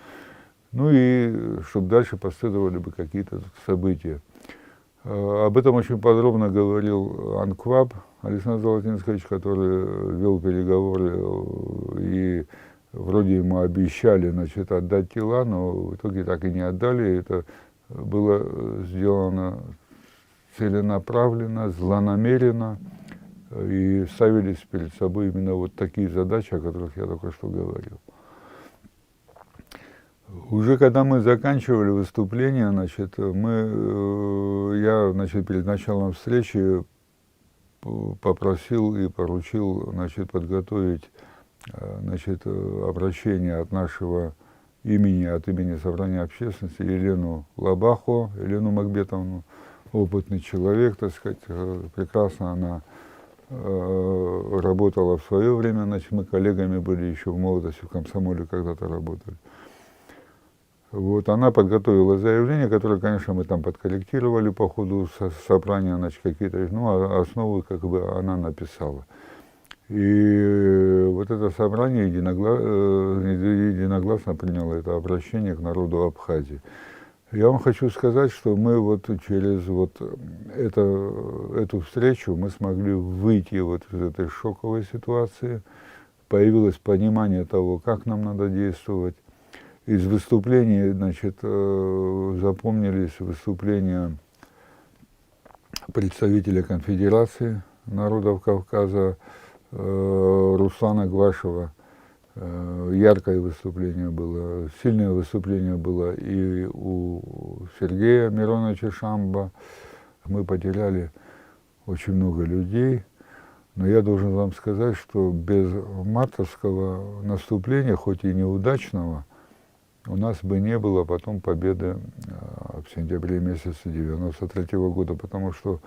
Ну и чтобы дальше последовали бы какие-то события. Об этом очень подробно говорил Анкваб Александр Золотинскович, который вел переговоры, и вроде ему обещали, значит, отдать тела, но в итоге так и не отдали. Это было сделано целенаправленно, злонамеренно, и ставились перед собой именно вот такие задачи, о которых я только что говорил. Уже когда мы заканчивали выступление, значит, я, значит, перед началом встречи попросил и поручил, значит, подготовить, значит, обращение от нашего имени, от имени Собрания общественности Елену Лабаху, Елену Макбетовну, опытный человек, так сказать, прекрасно она работала в свое время, значит, мы коллегами были еще в молодости, в комсомоле когда-то работали. Вот, она подготовила заявление, которое, конечно, мы там подкорректировали по ходу собрания, значит, какие-то, ну, основы как бы она написала. И вот это собрание единогласно приняло это обращение к народу Абхазии. Я вам хочу сказать, что мы вот через вот эту встречу мы смогли выйти вот из этой шоковой ситуации, появилось понимание того, как нам надо действовать. Из выступлений, значит, запомнились выступления представителя Конфедерации народов Кавказа Руслана Гвашева. Яркое выступление было, сильное выступление было и у Сергея Мироновича Шамба. Мы потеряли очень много людей, но я должен вам сказать, что без мартовского наступления, хоть и неудачного, у нас бы не было потом победы в сентябре месяце 1993 года, потому что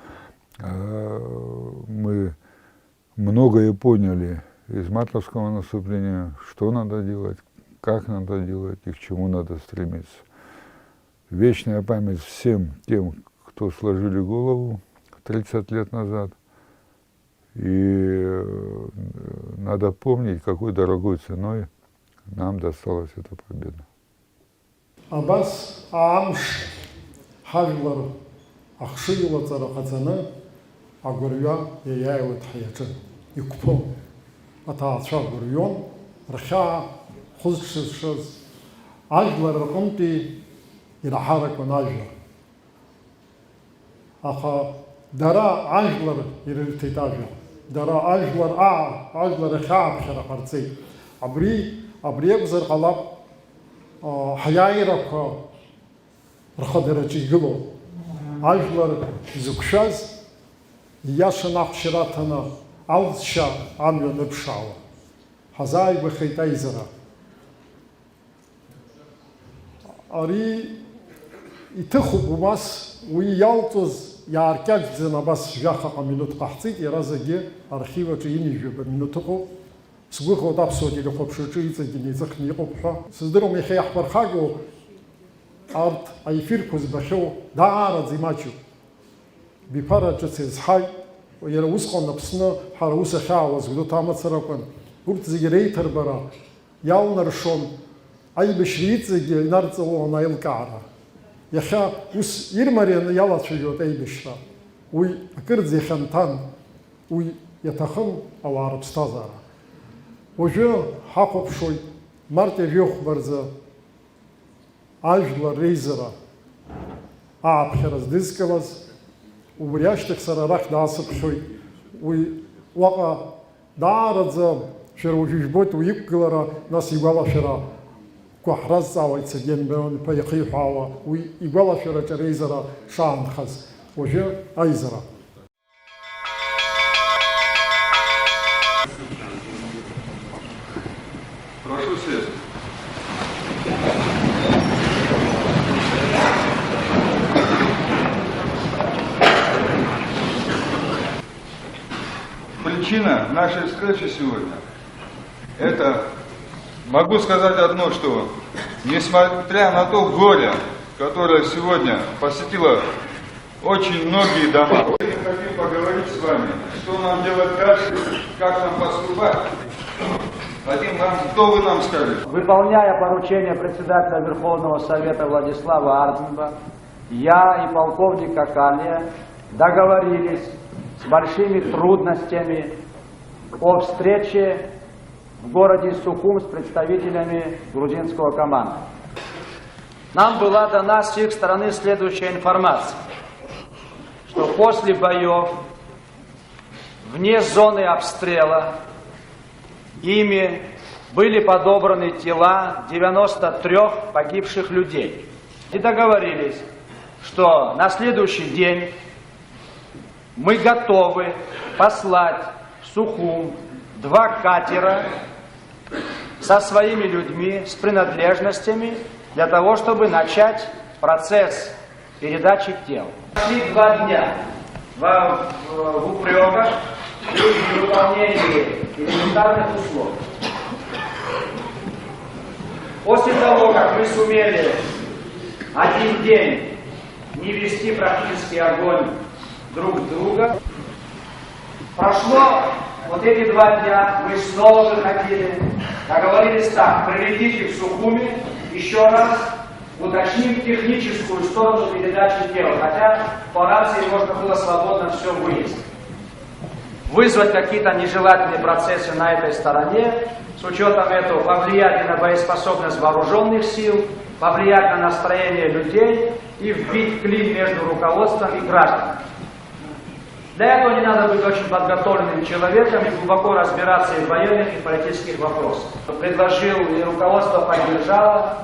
мы многое поняли из мартовского наступления, что надо делать, как надо делать и к чему надо стремиться. Вечная память всем тем, кто сложили голову 30 лет назад. И надо помнить, какой дорогой ценой нам досталась эта победа. Абас Амш Хавлар Ахшила Царахацана Агурья Яеват Хаяча Юкпо Атаача Гурьон Раха Хузшис Ажлар Ракумти Ирахарак Ванажа Аха Дара Ажлар Ирилтитажа Дара Ажлар Ажлар Раха Шарахарци Абриебзар Халаб Хаяйрака Рахадерачигло Ажлар Зукшаз Яшанах Ширатана алҵшьа амҩа ныԥшаауа. Ҳазааигәахеит аизара. Ари иҭыхуп умас, уи иалҵыз иааркьаҿӡаны абас жәахаҟа минуҭ ҟаҳҵеит, иара зегьы архив аҿы инижәып минуҭ ыҟоуп. Сгәыӷуеит аԥсуа телехәаԥшраҿы иҵегьы неиҵыхны иҟоуп ҳәа. Сыздыруам иахьа иаҳԥырхагоу арҭ аефирқәа збахьоу даараӡа имаҷуп. Биԥара ҿыц изҳаит, иара усҟан Аԥсны ҳара ус ахьаауаз гәдоуҭа амацара акәын. Урҭ зегьы реиҭарбара иалнаршон аибашьра иҵегьы инарҵауан аилкаара. Иахьа ус ирмарианы иалацәажәоит аибашьра. Уи акырӡа ихьанҭан, уи иаҭахын ауаа рыԥсҭазаара. Уажәы ҳахәаԥшуеит март ажәохәба рзы ажәлар реизара ааԥхьара здызкылаз. Убри ашьҭахь сара арахь даасыԥхьоит. Уи уаҟа даараӡа шәара уажәы ижәбоит уи иқәгылара, нас игәалашәара кәаҳразҵаауеит Сергеи Миронов-иԥа иахиҳәаауа, уи игәалашәараҿы реизара шаанхаз. Уажәы аизара. Прошу сесть. Причина нашей встречи сегодня – это, могу сказать одно, что несмотря на то горе, которое сегодня посетило очень многие дома, мы хотим поговорить с вами, что нам делать дальше, как нам поступать. Что вы нам скажете? Выполняя поручение председателя Верховного Совета Владислава Ардзинба, я и полковник Какалья договорились с большими трудностями о встрече в городе Сухум с представителями грузинского команды. Нам была дана с их стороны следующая информация, что после боев вне зоны обстрела ими были подобраны тела 93 погибших людей. И договорились, что на следующий день мы готовы послать в Сухум 2 катера со своими людьми, с принадлежностями, для того, чтобы начать процесс передачи тел. Прошли 2 дня в упреках и в выполнении элементарных условий. После того, как мы сумели 1 день не вести практически огонь друг друга, прошло вот эти 2 дня, мы снова выходили, договорились так: прилетите в Сухуми, еще раз уточним техническую сторону передачи тела, хотя по рации можно было свободно все выяснить. Вызвать какие-то нежелательные процессы на этой стороне, с учетом этого повлиять на боеспособность вооруженных сил, повлиять на настроение людей и вбить клин между руководством и гражданами. Для этого не надо быть очень подготовленным человеком и глубоко разбираться и в военных, и в политических вопросах. Предложил, и руководство поддержало,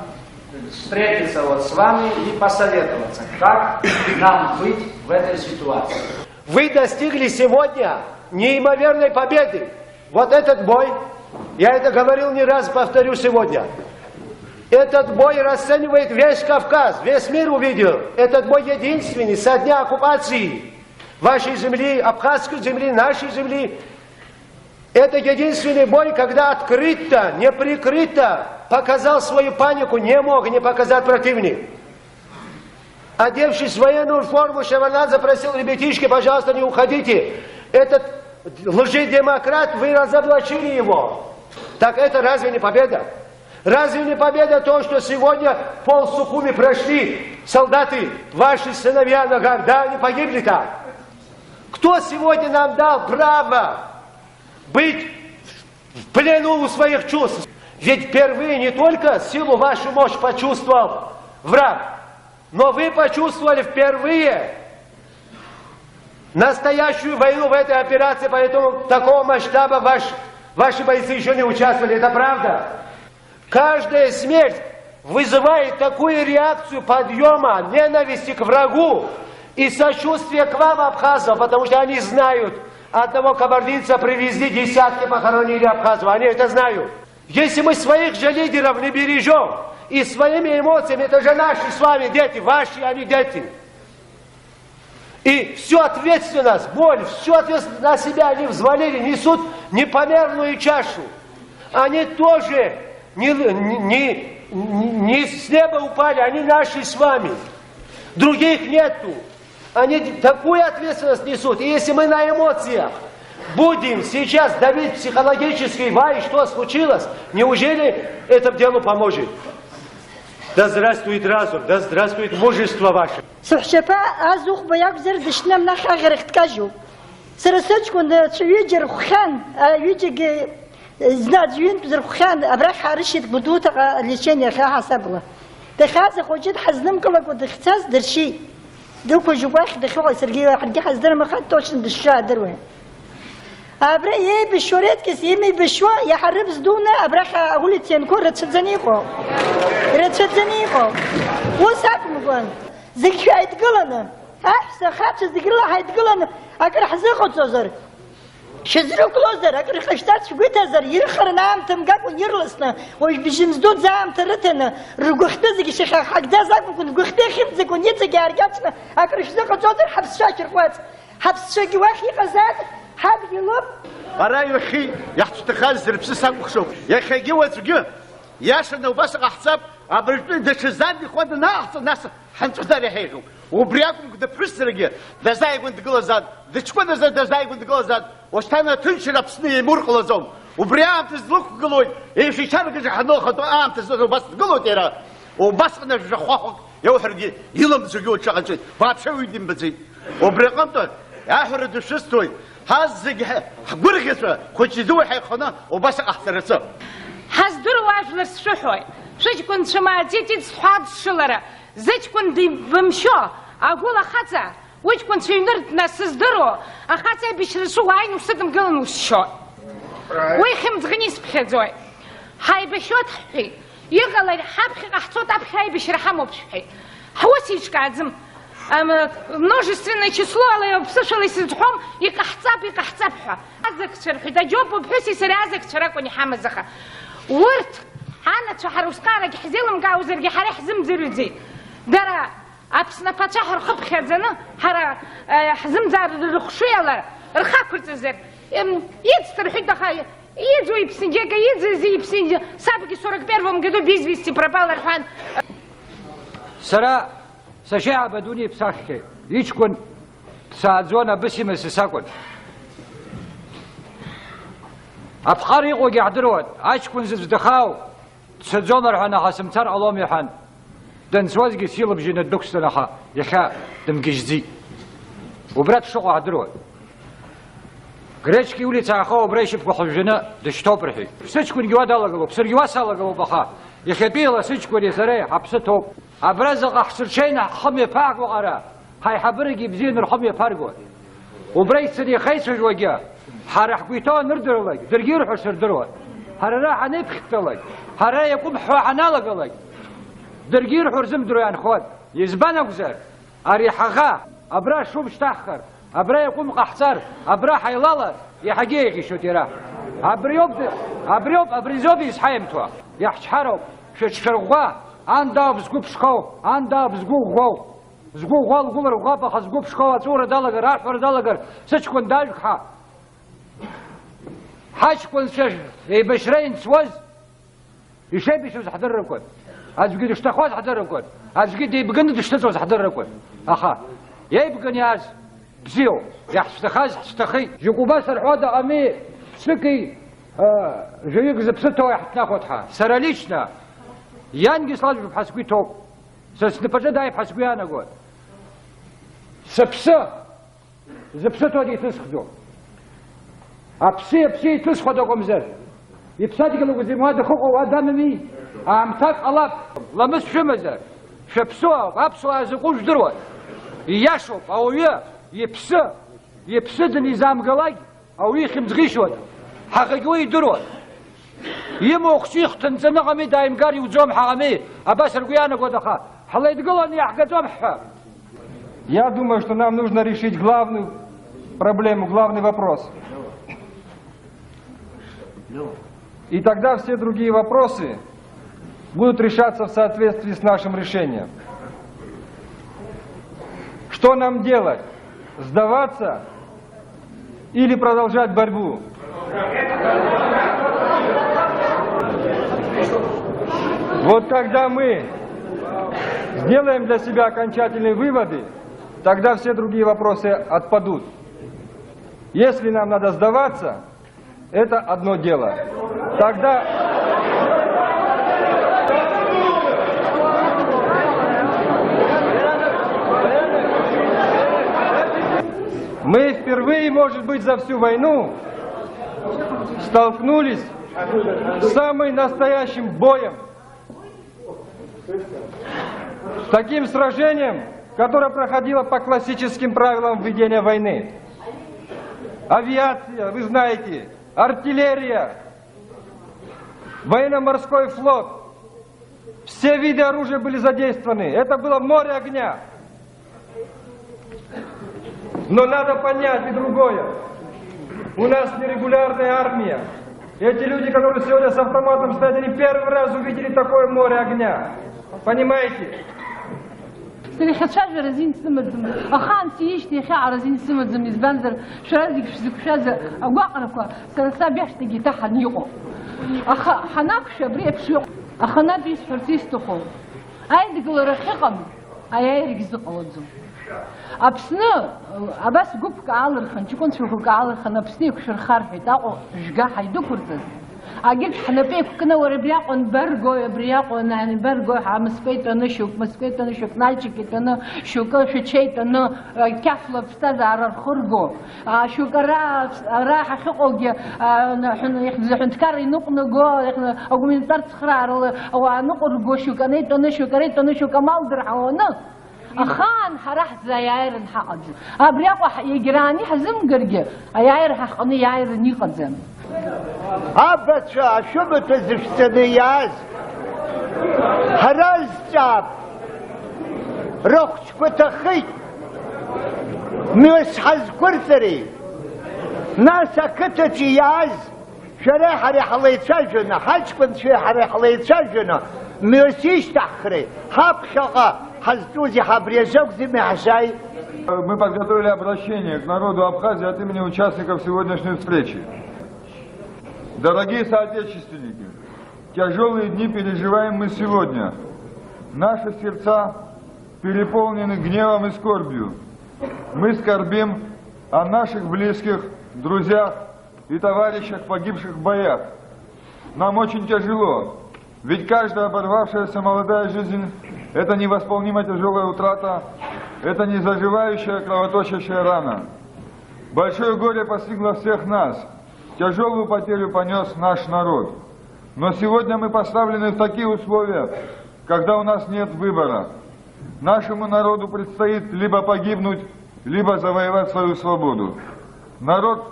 встретиться вот с вами и посоветоваться, как нам быть в этой ситуации. Вы достигли сегодня неимоверной победы. Вот этот бой, я это говорил не раз, повторю сегодня. Этот бой расценивает весь Кавказ, весь мир увидел. Этот бой единственный со дня оккупации вашей земли, абхазской земли, нашей земли. Это единственный бой, когда открыто, неприкрыто показал свою панику, не мог не показать противник. Одевшись в военную форму, Шеварнадзе запросил: ребятишки, пожалуйста, не уходите. Этот лжедемократ, вы разоблачили его. Так это разве не победа? Разве не победа то, что сегодня пол Сухуми прошли солдаты, ваши сыновья на горах? Да, они погибли там. Кто сегодня нам дал право быть в плену у своих чувств? Ведь впервые не только силу, вашу мощь почувствовал враг, но вы почувствовали впервые настоящую войну в этой операции, поэтому такого масштаба ваши бойцы еще не участвовали. Это правда? Каждая смерть вызывает такую реакцию подъема ненависти к врагу и сочувствия к вам, абхазам, потому что они знают, Одного кабардинца привезли, десятки похоронили Абхазов. Они это знают. Если мы своих же лидеров не бережем, и своими эмоциями, это же наши с вами дети, ваши, они дети. И всю ответственность, боль, всю ответственность на себя они взвалили, несут непомерную чашу. Они тоже не с неба упали, они наши с вами. Других нету. Они такую ответственность несут. И если мы на эмоциях будем сейчас давить психологически, вай, что случилось, неужели это делу поможет? Да здравствует разум, да здравствует мужество ваше. Сухчапа азух бояк зердишнам нах агрехт кажу. Сарасачкун цвиджер хухан, виджиг знать вин зерхан, абрах харишит будута лечение хасабла. Дхаза хочет хазнам калак ودخساس درشي. دوكو جواخ دخوا سرقي واحد حزدر ما خد точно دشا دروي. أبرا إيه بشوريت كسيمي بشوا يحرب زدونا أبرا أقول تينكو رتشدنيكو وساق مقول زكي هيتقلنا أحسن خاتش زكلا هيتقلنا أكر حزقو تزر شزرو كلوزر أكر خشتات شوي تزر يرخر نام تمقاق ونيرلسنا ويش بجمزدود زام ترتنا رجوخت زكي شيخ حق ده زاق مكون جوخت خيم زكون يتزكي أرجعتنا أكر خشتات تزر حبس شاكر قوات حبس شاكي واخي غزات حابب يلوب أراي أخي يحتخال زربس سامخشوف يا أخي جوات جو يا شنو بس حساب أبرجن دشزان يخوض ناس حنتقدر يحيجوا وبرياكم كده بفسرجة ده زي كنت جلزاد ده شكون ده زي كنت جلزاد واشتنا تنشر بسني مرق لزوم وبريام تزلق قلوي إيش يشارك حنوخ أم تزلق بس قلوي ترى وبس أنا جخوخ يوحرجي يلم زجوج شغل باب شو يدين بزي وبريقمته يحرد الشستوي هازج برجسه كنت زوي حيخنا وبس أحسرسه هزدور واجلر شحوي شو كنت شمعتي صحاد الشلرة زيت كنت بمشو أقول أخذها وش كنت في نرد ناس صدروا أخذها بيشرسوا عين وصدم قلنا وشو ويخم تغنيس بخزوي هاي بشوت حقي يقال حبخي أحطوت أبخي هاي بشرحمه بشحي حوسيش قاعدم множественное число, але обсушились дхом и кахцап. Азак шерхи да джоб бхуси сразак шраку хамазаха. ورت أنا تحرسكارك حزيلم جاوزر جحري حزم زرزي. درا أبسنا فتحر خب خزنا حرا حزم زار الخشية لا رخاكر تزر. يدسترحي دخايا يدوي بسنجاك يدزي بسنجا سابقي سورك بيرفم قدو بيزبيستي пропал الحان. سرا سشاع بدوني بساخك يشكون ساعزونا بسيم سساكون أبخاري قوي عدروت عشكون زدخاو تسجون رحنا حسمتر علوم يحن دن سوازقي سيل بجين الدكس لنخا يخا دمجزي وبرات شقو عدروت غريشكي ولي تاخو بريش بخجنا دشتوب رحي سچكون جوا دالغلو بسر جوا سالغلو بخا يخبيلا سچكون يسري حبستوب أبرزق أحسر شينا حمي فاق وقرا هاي حبرقي بزين الحمي فارقو وبريت سدي خيس وجوجا حرح قيتو نردر لك درجير حسر درو هرا حنبخت لك هرا يقوم حنا لك درجير حرزم درو يعني خود يزبان أقزر أريحغا أبرا شو بشتاخر أبرا يقوم قحصر أبرا حيلالر يا حقيقي شو ترى أبريزوب يسحيمتوا يحشحروا شرغوا анда бзгу пшков, анда бзгу гол. Бзгу гол гулар гапа хазгу пшкова цура далагар, рахвар далагар, сачкун дальха. حاشكون شش بشرين سوز يشي بيشوز حضركون أزقي دشتخواز حضركون أزقي دي بقند دشتخواز حضركون أخا ياي بقن ياز بزيو يحشتخاز حشتخي جوكوباس الحوادة أمي سكي جيك زبستو يحتناخوتها سراليشنا يانجي صلاج بحسكوي توب سنبجا داي بحسكوي أنا قول سبسا زبستو دي تسخدو أبسي تسخو دوكم زر يبساتي قالوا زي ما دخوكو وادامي أمتاك الله لمس شمزر شبسوا أبسوا أزقوش دروا يشوف أو يبسد النظام قلاي أو يخم زغيشود حقيقي دروا يمو خشيخ تنزنا غمي دايم قاري وزوم حرامي أباس القيانة قدخا حلا يتقول أني أحقا زوم حا. Я думаю, что нам нужно решить главную проблему, главный вопрос. И тогда все другие вопросы будут решаться в соответствии с нашим решением. Что нам делать? Сдаваться или продолжать борьбу? Вот когда мы сделаем для себя окончательные выводы, тогда все другие вопросы отпадут. Если нам надо сдаваться, это одно дело. Тогда мы впервые, может быть, за всю войну столкнулись с самым настоящим боем. С таким сражением, которое проходило по классическим правилам ведения войны. Авиация, вы знаете, артиллерия, военно-морской флот. Все виды оружия были задействованы. Это было море огня. Но надо понять и другое. У нас нерегулярная армия. Эти люди, которые сегодня с автоматом стоят, они первый раз увидели такое море огня. Понимаете? سنخشاج رزين سمزم أخان سيشتي خاع رزين سمزم يزبنزر شرازك شزكشاز أواقركوا سنسابيش تجي تحن يقو حناك شبريك شو أخنا بيس فرسيستخو أي دقل رخيقم أي رجزق أوزم أبسنا أبس جوب كعالر خن شو كنت شو كعالر خن أبسني كشر خارفي تاقو جا حيدو كرتز أجيب حنبيك كنا وربياقون برجو يبرياقون يعني برجو مسكيت أنا شوك مسكيت أنا شوك نالشكيت أنا شوك شيت أنا كفل بستاذ على الخرجو شوك راح حقوق حن تكرر نقنقو أو من طرف خرار أو نقرقو شوك أنا شوك مالدر حوانا أخان حرح زياير حقد أبرياقو يجراني حزم قرقة ياير حقني ياير نيقزم أبتشا شو بتزفستنياز هراز جاب رخش بتخي ميس حز كرثري ناسا كتتياز شريح ريح الله يتسجنا حج كنت شريح ريح الله يتسجنا ميسيش تحخري حاب شقا حزتوزي حبريزوك زي محشاي. Мы подготовили обращение к народу Абхазии от имени участников сегодняшней встречи. Дорогие соотечественники, тяжелые дни переживаем мы сегодня. Наши сердца переполнены гневом и скорбью. Мы скорбим о наших близких, друзьях и товарищах, погибших в боях. Нам очень тяжело, ведь каждая оборвавшаяся молодая жизнь – это невосполнимо тяжелая утрата, это незаживающая кровоточащая рана. Большое горе постигло всех нас. Тяжелую потерю понес наш народ. Но сегодня мы поставлены в такие условия, когда у нас нет выбора. Нашему народу предстоит либо погибнуть, либо завоевать свою свободу. Народ,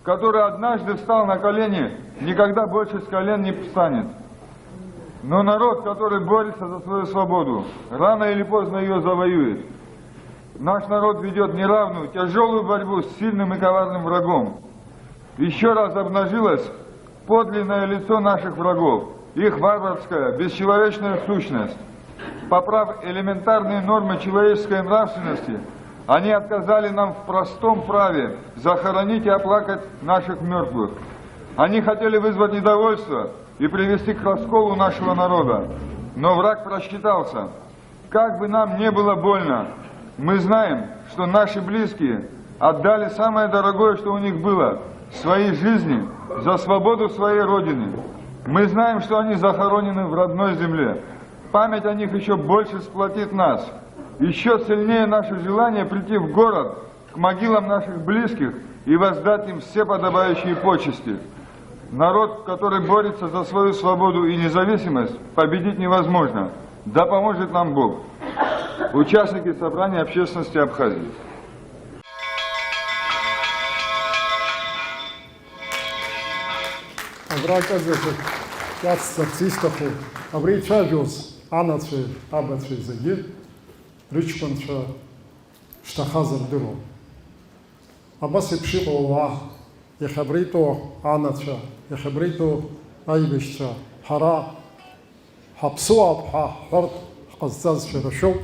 который однажды встал на колени, никогда больше с колен не встанет. Но народ, который борется за свою свободу, рано или поздно ее завоюет. Наш народ ведет неравную, тяжелую борьбу с сильным и коварным врагом. Еще раз обнажилось подлинное лицо наших врагов, их варварская, бесчеловечная сущность. Поправ элементарные нормы человеческой нравственности, они отказали нам в простом праве захоронить и оплакать наших мертвых. Они хотели вызвать недовольство и привести к расколу нашего народа. Но враг просчитался. Как бы нам не было больно, мы знаем, что наши близкие отдали самое дорогое, что у них было – своей жизни за свободу своей Родины. Мы знаем, что они захоронены в родной земле. Память о них еще больше сплотит нас. Еще сильнее наше желание прийти в город, к могилам наших близких и воздать им все подобающие почести. Народ, который борется за свою свободу и независимость, победить невозможно. Да поможет нам Бог. Участники собрания общественности Абхазии. Аграказе яццистаху абричажус анаци абаци заги ричконча штахазар дыро Абас ипшиҟоуа, иахьабреитәу анацәа, иахьабреитәу аибашьцәа, ҳара ҳаԥсуаауп ҳәа ҳҳәартә ҳҟазҵазшәа рашәоуп,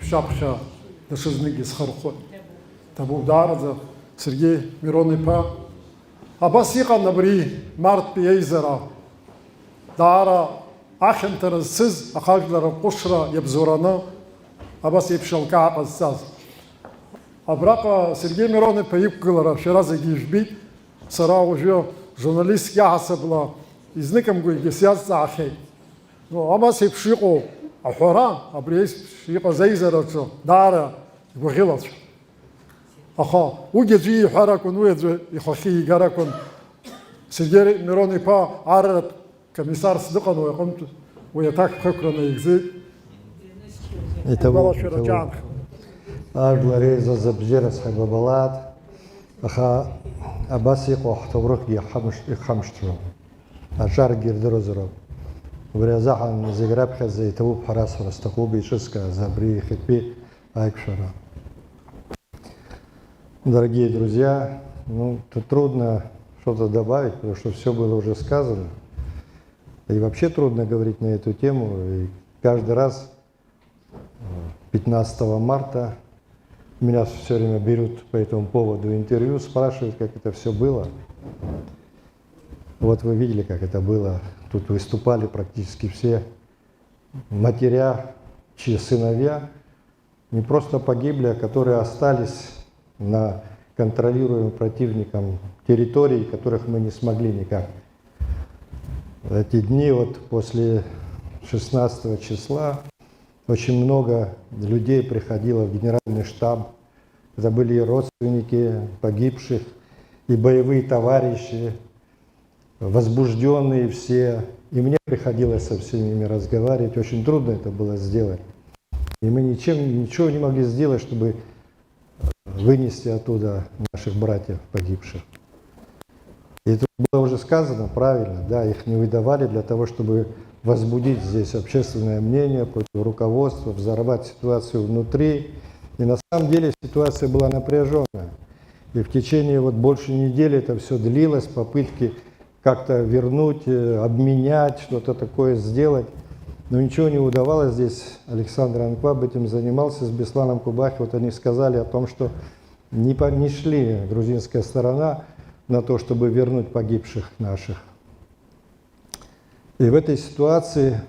шәаԥхьа даҽазныкгьы схырхәоит. Ҭабуп даараӡа Сергеи Мирон-иԥа. Абас иҟан абри марттәи еизара. Даара ахьанҭара зцыз ахажәлар аҟәышра иабзоураны абас еиԥш алкаа ҟазҵаз. Абраҟа Сергеи Мирон-иԥа иқәгылара шәара зегьы ижәбеит. Сара уажәы журналистк иаҳасабла изныкымкәагьы сиазҵаахьеит. Абас еиԥш иҟоу аҳәара, абри еиԥш иҟаз аизараҿы даара игәаӷьылацәа. Аха уигьы аӡәы иҳәар акәын, уи аӡәы ихахьы игар акәын. Сергеи Мирон-иԥа арратә комиссарс дыҟан уи аҟынтә, уи аҭак ԥхықәра наигӡеит. Игәалашәара ҿаанхеит. Ажәлар еизаз абзиара сҳаибабалааит, аха абас иҟоу ҳҭоурыхгьы ихамышҭуам. Аҿаргьы ирдыруазароуп. Убри азаҳан зегь раԥхьаӡа иҭабуп ҳара сара сҭахуп еиҿыскааз абри иахьатәи аиқәшәара. Дорогие друзья, тут трудно что-то добавить, потому что все было уже сказано. И вообще трудно говорить на эту тему. И каждый раз 15 марта меня все время берут по этому поводу интервью, спрашивают, как это все было. Вот вы видели, как это было. Тут выступали практически все матеря, чьи сыновья не просто погибли, а которые остались на контролируемым противником территорий, которых мы не смогли никак. В эти дни, вот после 16 числа, очень много людей приходило в генеральный штаб. Это были и родственники погибших, и боевые товарищи, возбужденные все. И мне приходилось со всеми ими разговаривать. Очень трудно это было сделать. И мы ничего не могли сделать, чтобы вынести оттуда наших братьев погибших. И это было уже сказано правильно, да, их не выдавали для того, чтобы возбудить здесь общественное мнение против руководства, взорвать ситуацию внутри. И на самом деле ситуация была напряженная. И в течение вот больше недели это все длилось, попытки как-то вернуть, обменять, что-то такое сделать. Но ничего не удавалось здесь. Александр Анкваб этим занимался с Бесланом Кубахи. Вот они сказали о том, что не шли грузинская сторона на то, чтобы вернуть погибших наших. И в этой ситуации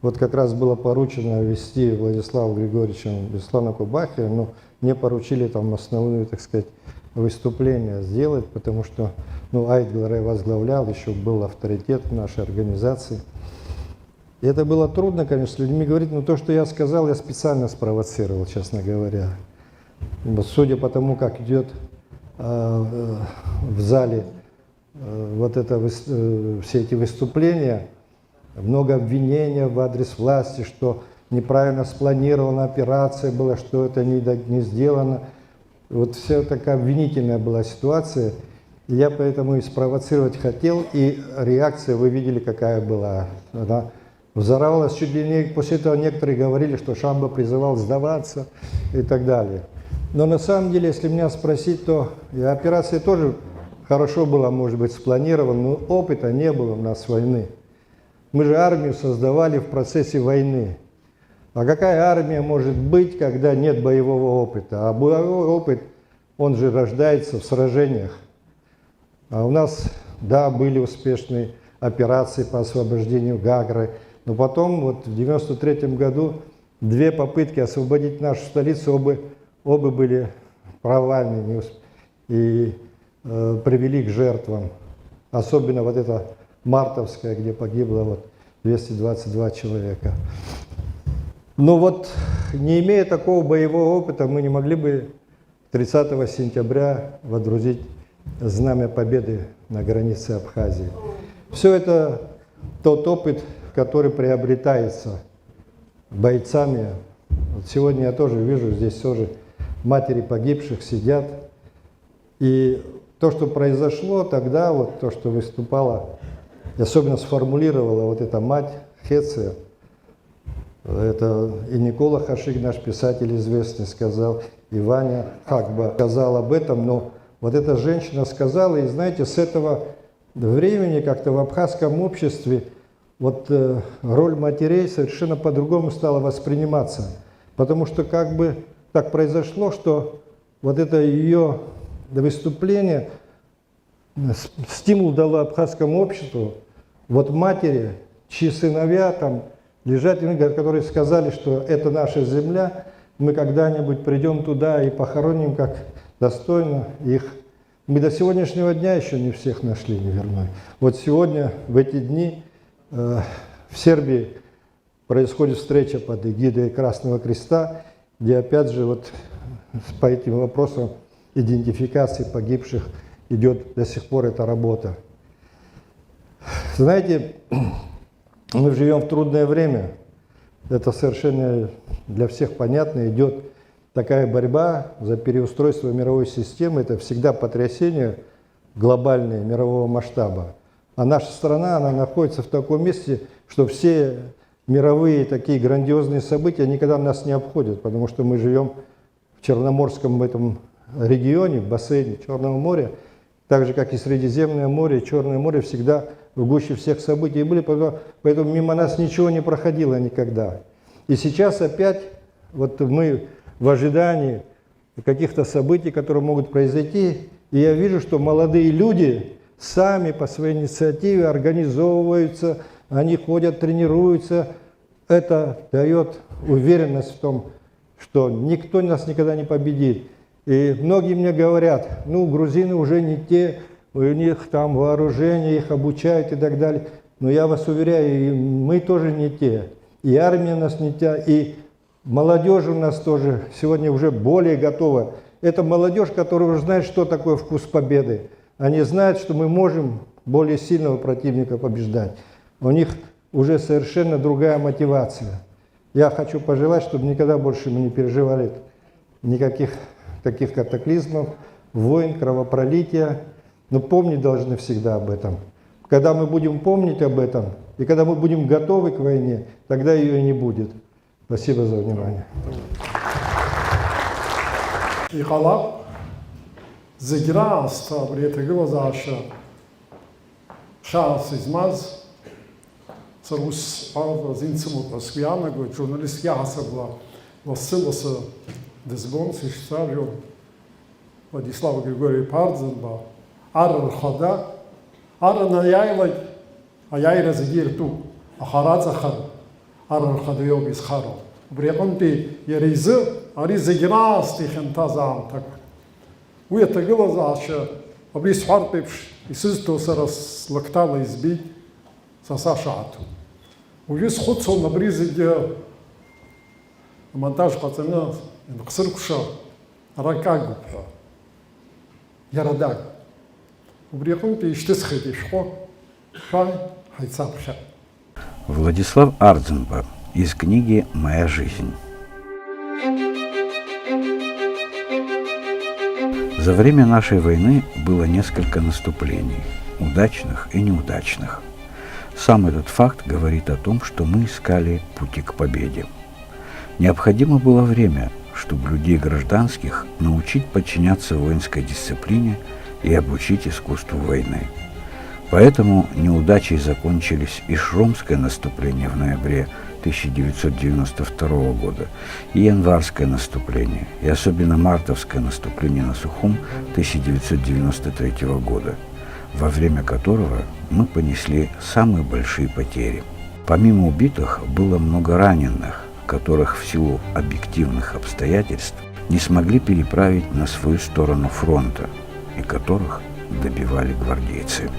вот как раз было поручено вести Владиславу Григорьевичу Беслану Кубахи, но мне поручили там основную, так сказать, выступление сделать, потому что Айтгилар возглавлял, еще был авторитет в нашей организации. И это было трудно, конечно, с людьми говорить, но то, что я сказал, я специально спровоцировал, честно говоря. Судя по тому, как идет в зале вот это, все эти выступления, много обвинений в адрес власти, что неправильно спланирована операция была, что это не сделано. Вот вся такая обвинительная была ситуация. И я поэтому и спровоцировать хотел, и реакция, вы видели, какая была. Она взорвалась чуть ли не, после этого некоторые говорили, что Шамба призывал сдаваться и так далее. Но на самом деле, если меня спросить, то и операция тоже хорошо была, может быть, спланирована, но опыта не было у нас войны. Мы же армию создавали в процессе войны. А какая армия может быть, когда нет боевого опыта? А боевой опыт, он же рождается в сражениях. А у нас, да, были успешные операции по освобождению Гагры, но потом, вот в 1993 году, 2 попытки освободить нашу столицу, оба были провальны и привели к жертвам. Особенно вот эта мартовская, где погибло 222 человека. Но вот, не имея такого боевого опыта, мы не могли бы 30 сентября водрузить знамя победы на границе Абхазии. Все это тот опыт, который приобретается бойцами. Вот сегодня я тоже вижу, здесь тоже матери погибших сидят. И то, что произошло тогда, вот то, что выступала, особенно сформулировала вот эта мать Хеция, Это и Никола Хашик, наш писатель известный, сказал, и Ваня Хакба сказал об этом, но вот эта женщина сказала, и знаете, с этого времени как-то в абхазском обществе вот роль матерей совершенно по-другому стала восприниматься. Потому что как бы так произошло, что вот это ее выступление стимул дало абхазскому обществу, вот матери, чьи сыновья там лежат, которые сказали, что это наша земля, мы когда-нибудь придем туда и похороним как достойно их. Мы до сегодняшнего дня еще не всех нашли, не вернули. Вот сегодня, в эти дни, в Сербии происходит встреча под эгидой Красного Креста, где опять же вот по этим вопросам идентификации погибших идет до сих пор эта работа. Знаете, мы живем в трудное время. Это совершенно для всех понятно. Идет такая борьба за переустройство мировой системы. Это всегда потрясение глобальное, мирового масштаба. А наша страна, она находится в таком месте, что все мировые такие грандиозные события никогда нас не обходят, потому что мы живем в Черноморском этом регионе, в бассейне Черного моря, так же, как и Средиземное море, Черное море всегда в гуще всех событий были, поэтому мимо нас ничего не проходило никогда. И сейчас опять вот мы в ожидании каких-то событий, которые могут произойти, и я вижу, что молодые люди сами по своей инициативе организовываются, они ходят, тренируются. Это дает уверенность в том, что никто нас никогда не победит. И многие мне говорят, ну, грузины уже не те, у них там вооружение, их обучают и так далее. Но я вас уверяю, и мы тоже не те, и армия нас не те, и молодежь у нас тоже сегодня уже более готова. Это молодежь, которая уже знает, что такое вкус победы. Они знают, что мы можем более сильного противника побеждать. У них уже совершенно другая мотивация. Я хочу пожелать, чтобы никогда больше мы не переживали никаких таких катаклизмов, войн, кровопролития. Но помнить должны всегда об этом. Когда мы будем помнить об этом, и когда мы будем готовы к войне, тогда ее и не будет. Спасибо за внимание. Иқалап зегра аста бретегила заша шанс измаз сарус ав зинцему пасвиана го журналист ясабла василоса дезбон сишсавио Владислав Григорий Пардзенба ар хада ар наяйлай аяйра зегирту ахаразахар ар хадайо бисхаро бреконти яризы ари зегра асти хентазам так уятагила заша абрис хартепш исызто сарас лактала изби сасашату увис худсон набризиге монтаж пацана нқсыркуша ракагупа ярадаг убреконти иштесхедишхо хан хайцапша. Владислав Ардзенба из книги «Моя жизнь». За время нашей войны было несколько наступлений, удачных и неудачных. Сам этот факт говорит о том, что мы искали пути к победе. Необходимо было время, чтобы людей гражданских научить подчиняться воинской дисциплине и обучить искусству войны. Поэтому неудачей закончились и Шромское наступление в ноябре 1992 года, и Январское наступление, и особенно Мартовское наступление на Сухум 1993 года, во время которого мы понесли самые большие потери. Помимо убитых было много раненых, которых в силу объективных обстоятельств не смогли переправить на свою сторону фронта и которых добивали гвардейцы.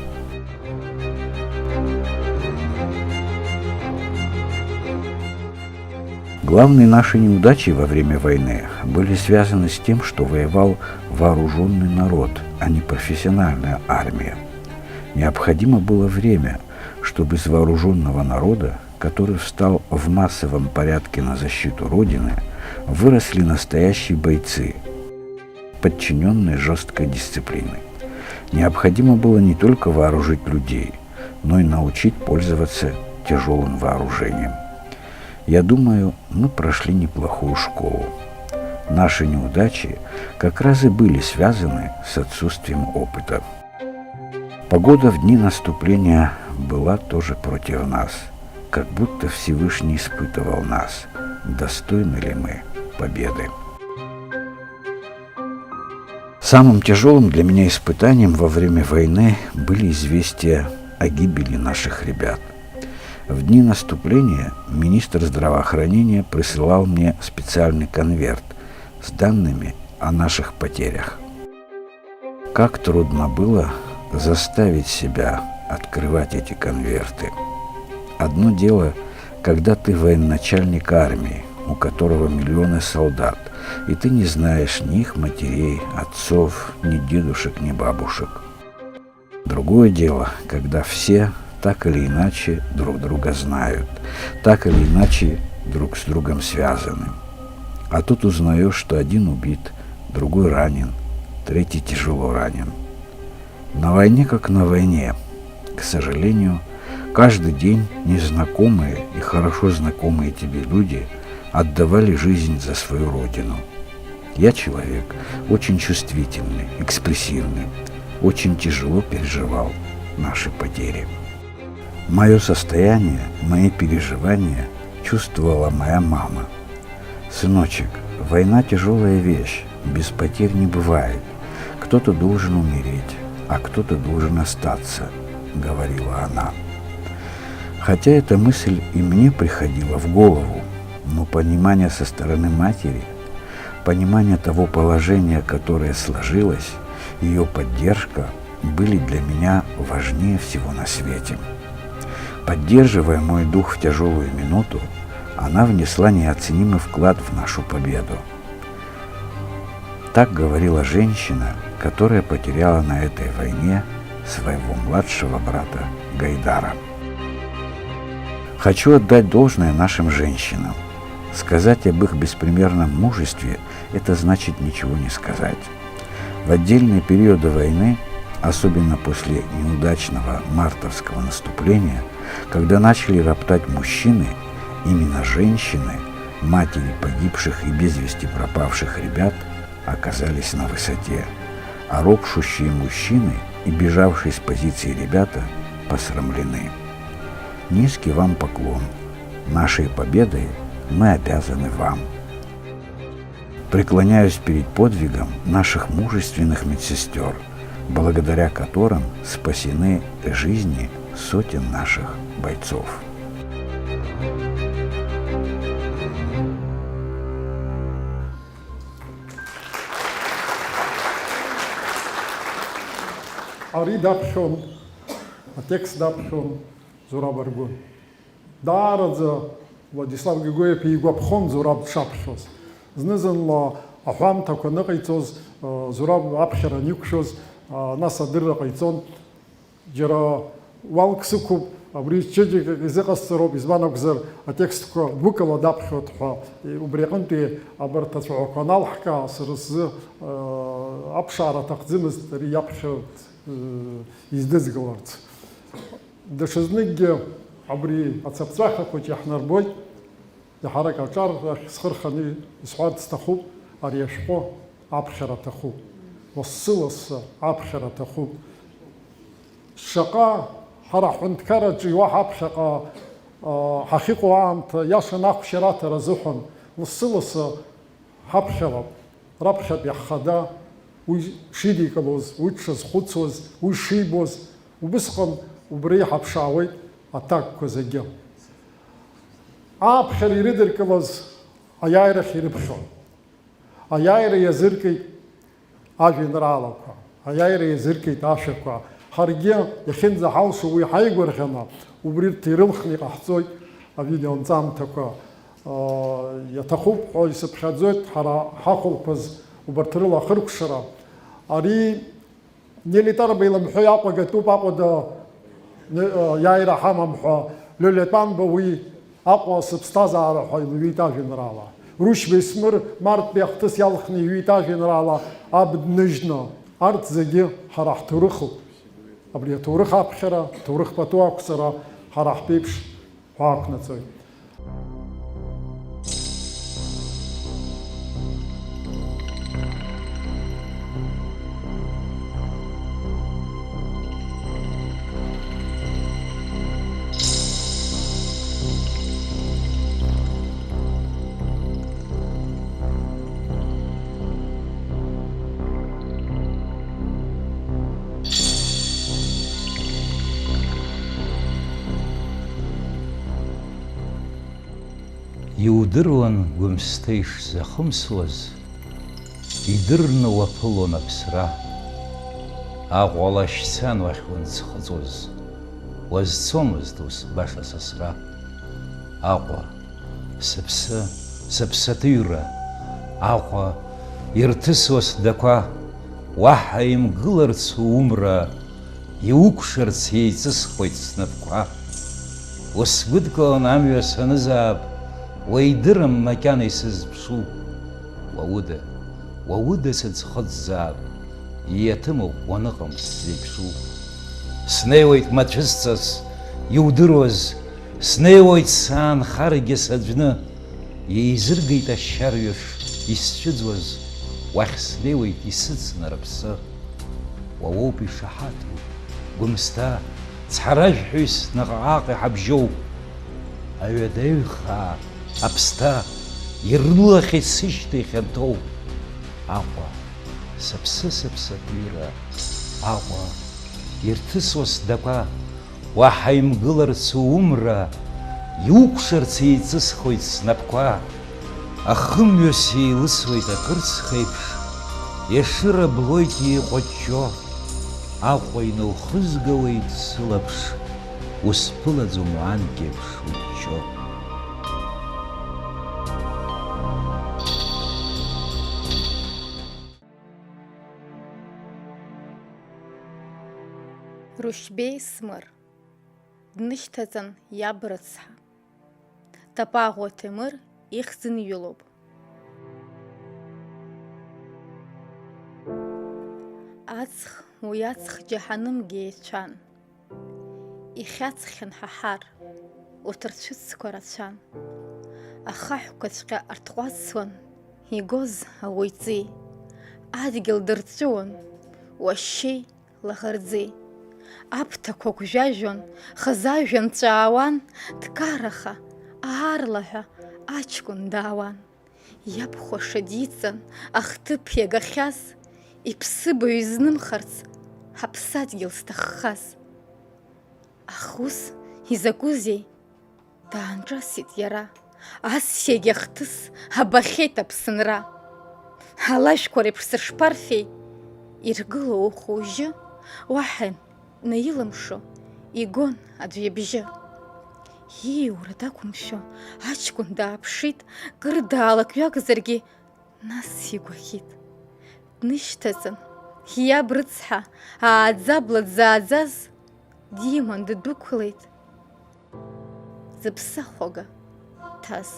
Главные наши неудачи во время войны были связаны с тем, что воевал вооруженный народ, а не профессиональная армия. Необходимо было время, чтобы из вооруженного народа, который встал в массовом порядке на защиту Родины, выросли настоящие бойцы, подчиненные жесткой дисциплиной. Необходимо было не только вооружить людей, но и научить пользоваться тяжелым вооружением. Я думаю, мы прошли неплохую школу. Наши неудачи как раз и были связаны с отсутствием опыта. Погода в дни наступления была тоже против нас, как будто Всевышний испытывал нас, достойны ли мы победы. Самым тяжелым для меня испытанием во время войны были известия о гибели наших ребят. В дни наступления министр здравоохранения присылал мне специальный конверт с данными о наших потерях. Как трудно было заставить себя открывать эти конверты. Одно дело, когда ты военачальник армии, у которого миллионы солдат, и ты не знаешь ни их матерей, отцов, ни дедушек, ни бабушек. Другое дело, когда все так или иначе друг друга знают, так или иначе друг с другом связаны. А тут узнаешь, что один убит, другой ранен, третий тяжело ранен. На войне как на войне. К сожалению, каждый день незнакомые и хорошо знакомые тебе люди отдавали жизнь за свою родину. Я человек очень чувствительный, экспрессивный, очень тяжело переживал наши потери. Мое состояние, мои переживания чувствовала моя мама. «Сыночек, война тяжелая вещь, без потерь не бывает. Кто-то должен умереть, а кто-то должен остаться», — говорила она. Хотя эта мысль и мне приходила в голову, но понимание со стороны матери, понимание того положения, которое сложилось, ее поддержка были для меня важнее всего на свете. Поддерживая мой дух в тяжелую минуту, она внесла неоценимый вклад в нашу победу. Так говорила женщина, которая потеряла на этой войне своего младшего брата Гайдара. Хочу отдать должное нашим женщинам. Сказать об их беспримерном мужестве – это значит ничего не сказать. В отдельные периоды войны, особенно после неудачного мартовского наступления, когда начали роптать мужчины, именно женщины, матери погибших и без вести пропавших ребят, оказались на высоте, а ропщущие мужчины и бежавшие с позиции ребята посрамлены. Низкий вам поклон. Нашей победой мы обязаны вам. Преклоняюсь перед подвигом наших мужественных медсестер, благодаря которым спасены жизни сотен наших бойцов. Ари дапшон, текст дапшон, Зураб Аргун. Дарадза Владислав Григорьев и Гуапхон Зураб шапшос. Знезенла ахам тако накайцоз Зураб апхера нюкшоз насадырра кайцон жара валксукуб абри чеджик изекастероб избанокзер текстко букала дапхот ха убреконти абартасо канал хка сырс апшара тақзимыз риапхот издезгаларц. Дашзныг абри ацапцаха хоч яхнарбой حركة أشار سخرخني إسعاد استخوب أريشقو عبخرة تخوب والصلص عبخرة تخوب الشقاء حرح عند كرج واحد شقاء حقيقة عام ياشناق شرات رزحن والصلص حبخرة ربخة بيخدا وشيدي كلوز ويتشز خدسوز وشيبوز وبسقن وبريحة بشاوي أتاك كوزيجي أبخر يريدر كلاز أياير خير بخون أياير يزركي أجنرالك أياير يزركي تاشكوا خارجيا يخن زحالش ويحيقور خنا وبريد تيرلخني قحصوي أبيدي أنزام تكوا يتخوب أو يسبخزوت حرا حقل بز وبرترلا خرق شرا أري نيلي تربي لمحي أقوى قتوب أقوى دا ياير حمام حا لولتان بوي أقوى سبستازا على حي ويتا جنرالا روش بسمر مرت بيختس يالخني ويتا جنرالا عبد نجنا أرض زجي حرح تورخو أبري تورخ أبخرا تورخ بتوع كسرا حرح بيبش حاك نتسوي иудыруан гәымсҭа ишзахымсуаз, идырны уаԥылон аԥсра, Аҟәа лашьцан уахь уанцхыҵуаз, уазцомызт ус баша сасра. Аҟәа, сыԥсаҭыҩра, Аҟәа, ирҭысуа сдақәа, уаҳа имгыларц умра, иуқәшарц еиҵысхуеит снапқәа. Усгәыдкылан амҩа санызаап, уаидырам макьана исызԥшу. Уауда сыӡхыҵзаап, иаҭымуп уаныҟам сзеиԥшу. Снеиуеит мацәысҵас, иудыруаз, снеиуеит саанхаргьы саӡәны, иеизыргеит ашьарҩаш исцәыӡуаз, уахь снеиуеит исыцны рыԥсы. Уаоуп ишаҳаҭу, гәымсҭа, цҳаражәҳәаҩыс наҟ-ааҟ иҳабжьоуп. Аҩадаҩхаа, аԥсҭа, ирлылахьеит сышьҭа ихьанҭоуп. Аҟәа, сыԥсаҭыҩра, Аҟәа, ирҭысуа сдақәа, уаҳа имгыларц умра, иуқәшарц еиҵысхуеит снапқәа. Ахымҩас еилысуеит акырцха еиԥш, Ешыра блоит иҟәаҷҷо, Аҟәа инаухызгауеит сылаԥш, усԥылаӡом анкьеиԥш уччо. Рушьбеи Смыр днышьҭаҵан иаб рыцҳа. Тапаӷәа Ҭемыр ихьӡынҩылоуп. Аҵх уи аҵх џьаҳанымгьы еицәан. Ихьаҵхьан ҳаҳар, урҭ рцәыцқәа рацәан. Ахаҳәқәаҵәҟьа артҟәацуан, игоз ауаҩҵеи. Адгьыл дырҵәыуан, уашьшьеи лаӷырӡеи. Аԥҭақәа гәжәажәон, хазажәҩан ҵәаауан, дкараха, аарлаҳәа аҷкәын даауан. Иабхәаша дицын, ахҭыԥ иагахьаз, иԥсыбаҩ изнымхарц, ҳаԥсадгьыл зҭаххаз. Ах, ус изакәызеи? Даанҿасит иара, ассиагь ахҭыс абахьеит аԥсынра. Алажәқәа реиԥш сышԥарфеи, иргыло ухәыжьы, уаҳа наилымшо, игон аӡә ибжьы. Ииура дақәымшәо, аҷкәын дааԥшит, кыр даалакҩакзаргьы, нас игәаӷьит. Днышьҭаҵан, иаб рыцҳа, ааӡабла дзааӡаз, диман ддәықәлеит, зыԥсахәага ҭаз.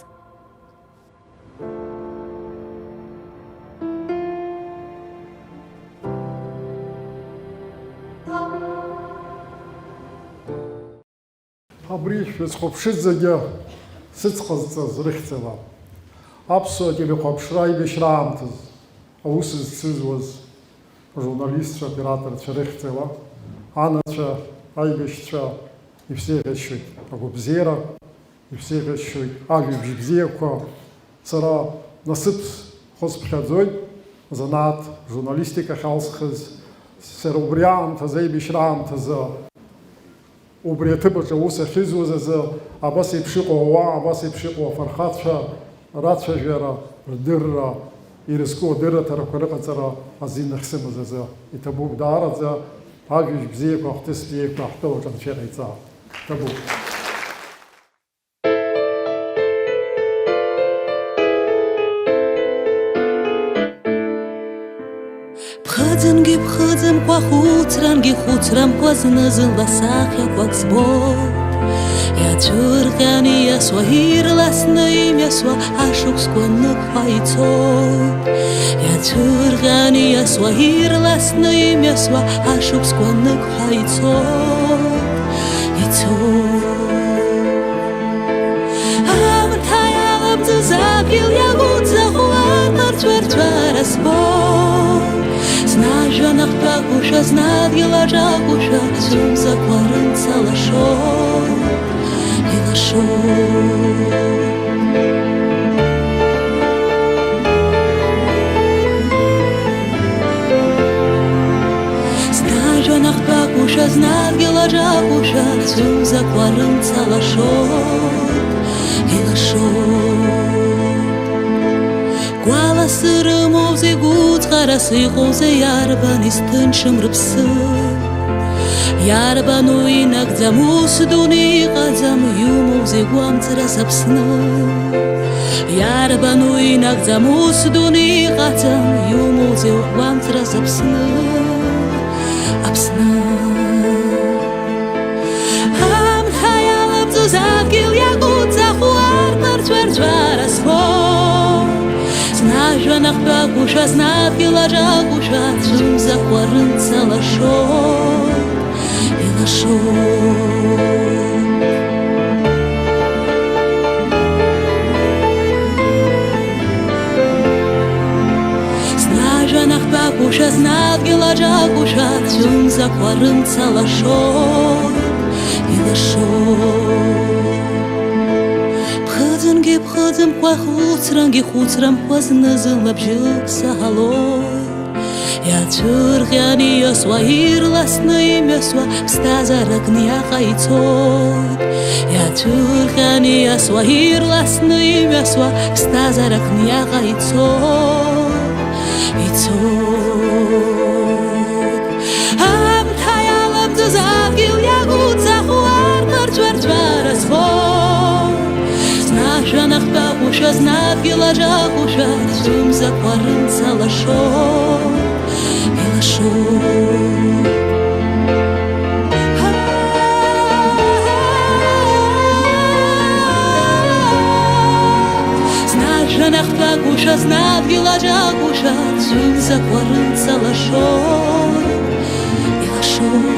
Абри шәызхәаԥшыӡагьы сыҵҟазҵаз рыхьӡала. Аԥсуа телехәаԥшра аибашьра аамҭаз аус зцызуаз ажурналистцәа, операторцәа рыхьӡала, анацәа, аибашьцәа ибзеиӷьасшьоит агәабзиара, ибзеиӷьасшьоит ажәабжь бзиақәа. Сара насыԥс хәысԥхьаӡоит занааҭ журналистикахь алсхыз, сара убри аамҭазы, аибашьра аамҭазы убри аҭыԥаҿ аус ахьызуаз азы абас еиԥш иҟоу ауаа, абас еиԥш иҟоу афырхацәа рацәажәара, рдырра, ирызку адырраҭарақәа рыҟаҵара азин ахьсымаз азы иҭабуп даараӡа ажәабжь бзиақәа, ахҭыс бзиақәа ҳтәылаҿ анцәа иҟаиҵаа. Иҭабуп. Ԥхыӡынгьы ԥхыӡымкәа, хәыцрангьы хәыцрамкәа, зны-зынла сахьақәак збоит. Иацәырҟьан ииасуа, ирласны имҩасуа, ашықәсқәа ныҟәа ицоит. Иацәырҟьан ииасуа, ирласны имҩасуа, ашықәсқәа ныҟәа ицоит. Амрҭа иаламӡыз агьыл иагәыҵаӷәӷәа, марцәарцәара збоит. Знажәҩан ахҭәакәушәа, знадгьыл аҿакәушәа, сымзақәа рымца лашоит, илашоит. Знажәҩан ахҭәакәушәа, знадгьыл аҿакәушәа, сымзақәа рымца лашоит, илашоит. Сырымоузе гуцҟарас иҟоузеи иарбан изҭынчым рыԥсы иарбан уи инагӡам ус дуны иҟаӡам иумоузеи гәамҵрас Аԥсны иарбан уи инагӡам ус дуны иҟаӡам иумоузеи гәамҵрас Аԥсны Аԥсны Амҭа иалабҵоз адгьыл иагәыҵаху арԥарцәарцәара сфон Знажәа нахтәагәышьа, знадгьыл аҿагәышьа, цәымзақәа рынца лашоит, илашоит. Знажәа нахтәагәышьа, знадгьыл аҿагәышьа, цәымзақәа рынца лашоит, илашоит. Ԥхыӡынгьы ԥхыӡымкәа, хәыцрангьы хәыцрамкәа знызын лабжьык саҳалоит. Иацәырҟьан ииасуа, ирласны имҩасуа, ԥсҭазаарак ниаҟа ицоит. Иацәырҟьан ииасуа, ирласны имҩасуа, ԥсҭазаарак ниаҟа ицоит, ицоит. Амҭа иаламӡоз адгьыл иагәыҵаху арԥарцәарцәара сфон Знажәа нахтәагәышьа, знадгьыл аҿагәышьа, цәымзақәа рынца лашоит, илашоит. Знажәа нахтәагәышьа, знадгьыл аҿагәышьа, цәымзақәа рынца лашоит, илашоит.